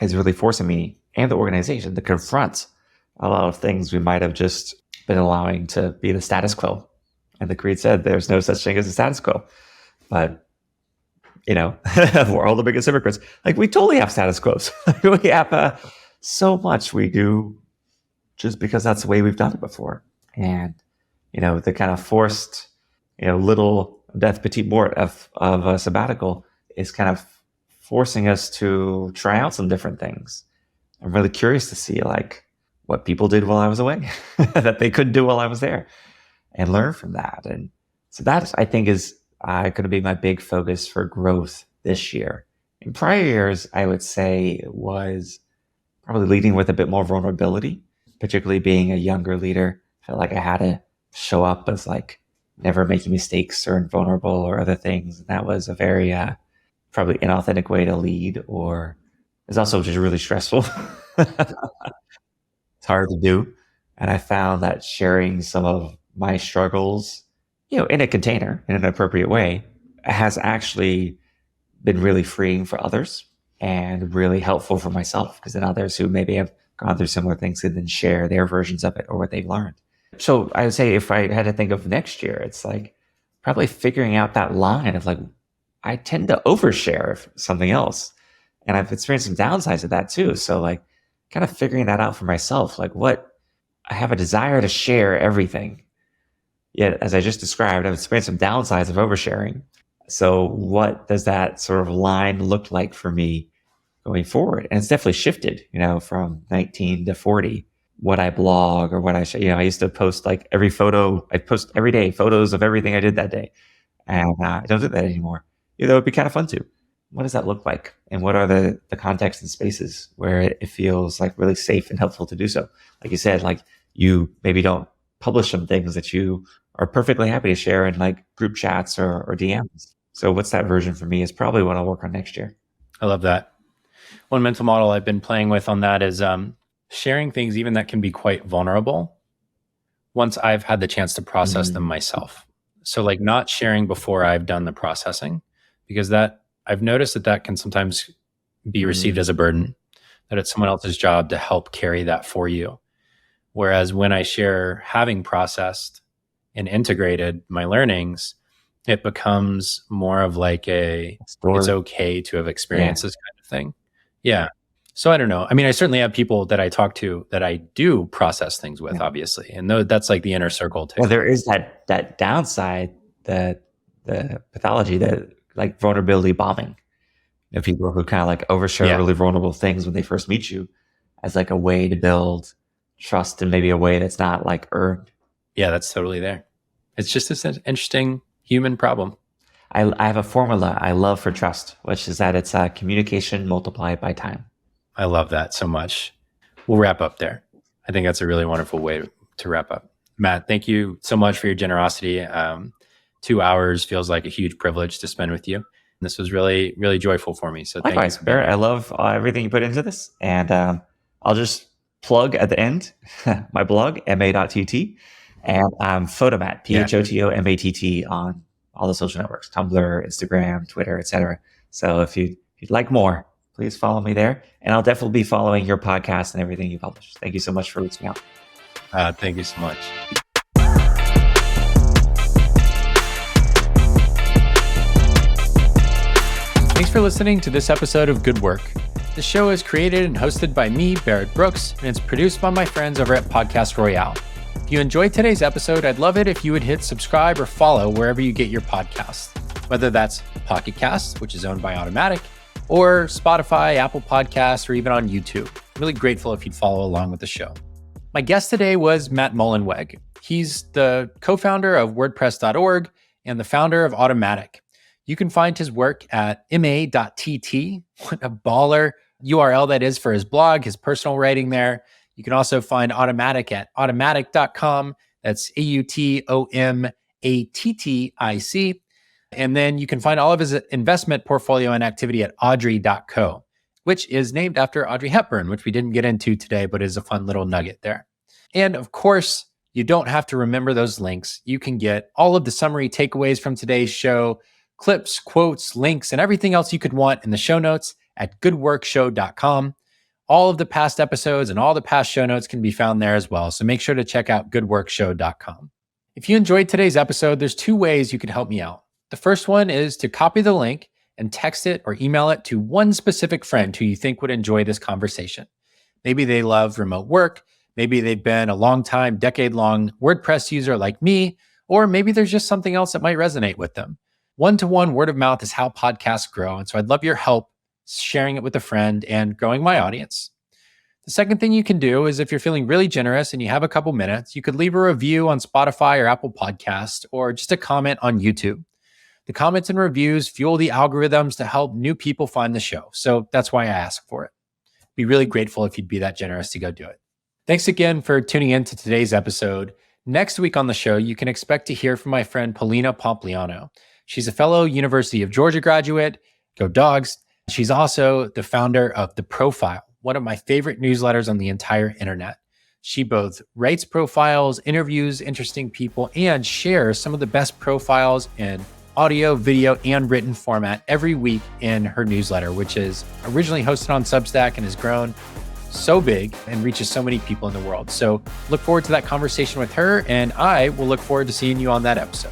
is really forcing me and the organization to confront a lot of things we might have just been allowing to be the status quo. And the Creed said there's no such thing as a status quo. But, we're all the biggest hypocrites. Like, we totally have status quos. We have so much we do just because that's the way we've done it before. And, the kind of forced, little death petit mort of a sabbatical is kind of forcing us to try out some different things. I'm really curious to see like what people did while I was away that they couldn't do while I was there, and learn from that. And so that, I think, is going to be my big focus for growth this year. In prior years, I would say it was probably leading with a bit more vulnerability, particularly being a younger leader. I felt like I had to show up as like never making mistakes or invulnerable or other things. And that was a very probably inauthentic way to lead, or it's also just really stressful. It's hard to do. And I found that sharing some of my struggles, in a container, in an appropriate way, has actually been really freeing for others and really helpful for myself, because then others who maybe have gone through similar things can then share their versions of it or what they've learned. So I would say if I had to think of next year, it's like probably figuring out that line of like, I tend to overshare something else. And I've experienced some downsides of that too. So like kind of figuring that out for myself, like what I have a desire to share everything. Yet, as I just described, I've experienced some downsides of oversharing. So what does that sort of line look like for me going forward? And it's definitely shifted, from 19 to 40, what I blog or what I share. I used to post like every photo. I post every day photos of everything I did that day. And I don't do that anymore. It would be kind of fun too. What does that look like? And what are the contexts and spaces where it feels like really safe and helpful to do so? Like you said, like you maybe don't publish some things that you are perfectly happy to share in like group chats or DMs. So what's that version for me is probably what I'll work on next year. I love that. One mental model I've been playing with on that is sharing things even that can be quite vulnerable once I've had the chance to process them myself. So like not sharing before I've done the processing, because that I've noticed that can sometimes be received as a burden, that it's someone else's job to help carry that for you. Whereas when I share having processed and integrated my learnings, it becomes more of like it's okay to have experienced this kind of thing. Yeah. So I don't know. I mean, I certainly have people that I talk to that I do process things with, obviously. And that's like the inner circle too. Well, there is that downside, the pathology, that like vulnerability bombing. People who kind of like overshare really vulnerable things when they first meet you as like a way to build trust in maybe a way that's not like earned. Yeah, that's totally there. It's just this interesting human problem. I have a formula I love for trust, which is that it's communication multiplied by time. I love that so much. We'll wrap up there. I think that's a really wonderful way to wrap up. Matt, thank you so much for your generosity. 2 hours feels like a huge privilege to spend with you. This was really, really joyful for me. So likewise, thank you. Barrett, I love everything you put into this. And I'll just plug at the end my blog, ma.tt, and Photomatt, Photomatt, on all the social networks, Tumblr, Instagram, Twitter, etc. So if you'd like more, please follow me there. And I'll definitely be following your podcast and everything you publish. Thank you so much for reaching out. Thank you so much. Thanks for listening to this episode of Good Work. The show is created and hosted by me, Barrett Brooks, and it's produced by my friends over at Podcast Royale. If you enjoyed today's episode, I'd love it if you would hit subscribe or follow wherever you get your podcasts, whether that's Pocket Casts, which is owned by Automattic, or Spotify, Apple Podcasts, or even on YouTube. I'm really grateful if you'd follow along with the show. My guest today was Matt Mullenweg. He's the co-founder of WordPress.org and the founder of Automattic. You can find his work at ma.tt. What a baller URL that is for his blog, his personal writing there. You can also find Automattic at automattic.com. That's AUTOMATTIC. And then you can find all of his investment portfolio and activity at audrey.co, which is named after Audrey Hepburn, which we didn't get into today, but is a fun little nugget there. And of course, you don't have to remember those links. You can get all of the summary takeaways from today's show, clips, quotes, links, and everything else you could want in the show notes at goodworkshow.com. All of the past episodes and all the past show notes can be found there as well. So make sure to check out goodworkshow.com. If you enjoyed today's episode, there's 2 ways you can help me out. The first one is to copy the link and text it or email it to one specific friend who you think would enjoy this conversation. Maybe they love remote work. Maybe they've been a long time, decade-long WordPress user like me, or maybe there's just something else that might resonate with them. One-to-one word of mouth is how podcasts grow. And so I'd love your help sharing it with a friend and growing my audience. The second thing you can do is if you're feeling really generous and you have a couple minutes, you could leave a review on Spotify or Apple Podcasts, or just a comment on YouTube. The comments and reviews fuel the algorithms to help new people find the show. So that's why I ask for it. Be really grateful if you'd be that generous to go do it. Thanks again for tuning in to today's episode. Next week on the show, you can expect to hear from my friend Polina Pompliano. She's a fellow University of Georgia graduate. Go Dogs. She's also the founder of The Profile, one of my favorite newsletters on the entire internet. She both writes profiles, interviews interesting people, and shares some of the best profiles in audio, video, and written format every week in her newsletter, which is originally hosted on Substack and has grown so big and reaches so many people in the world. So look forward to that conversation with her, and I will look forward to seeing you on that episode.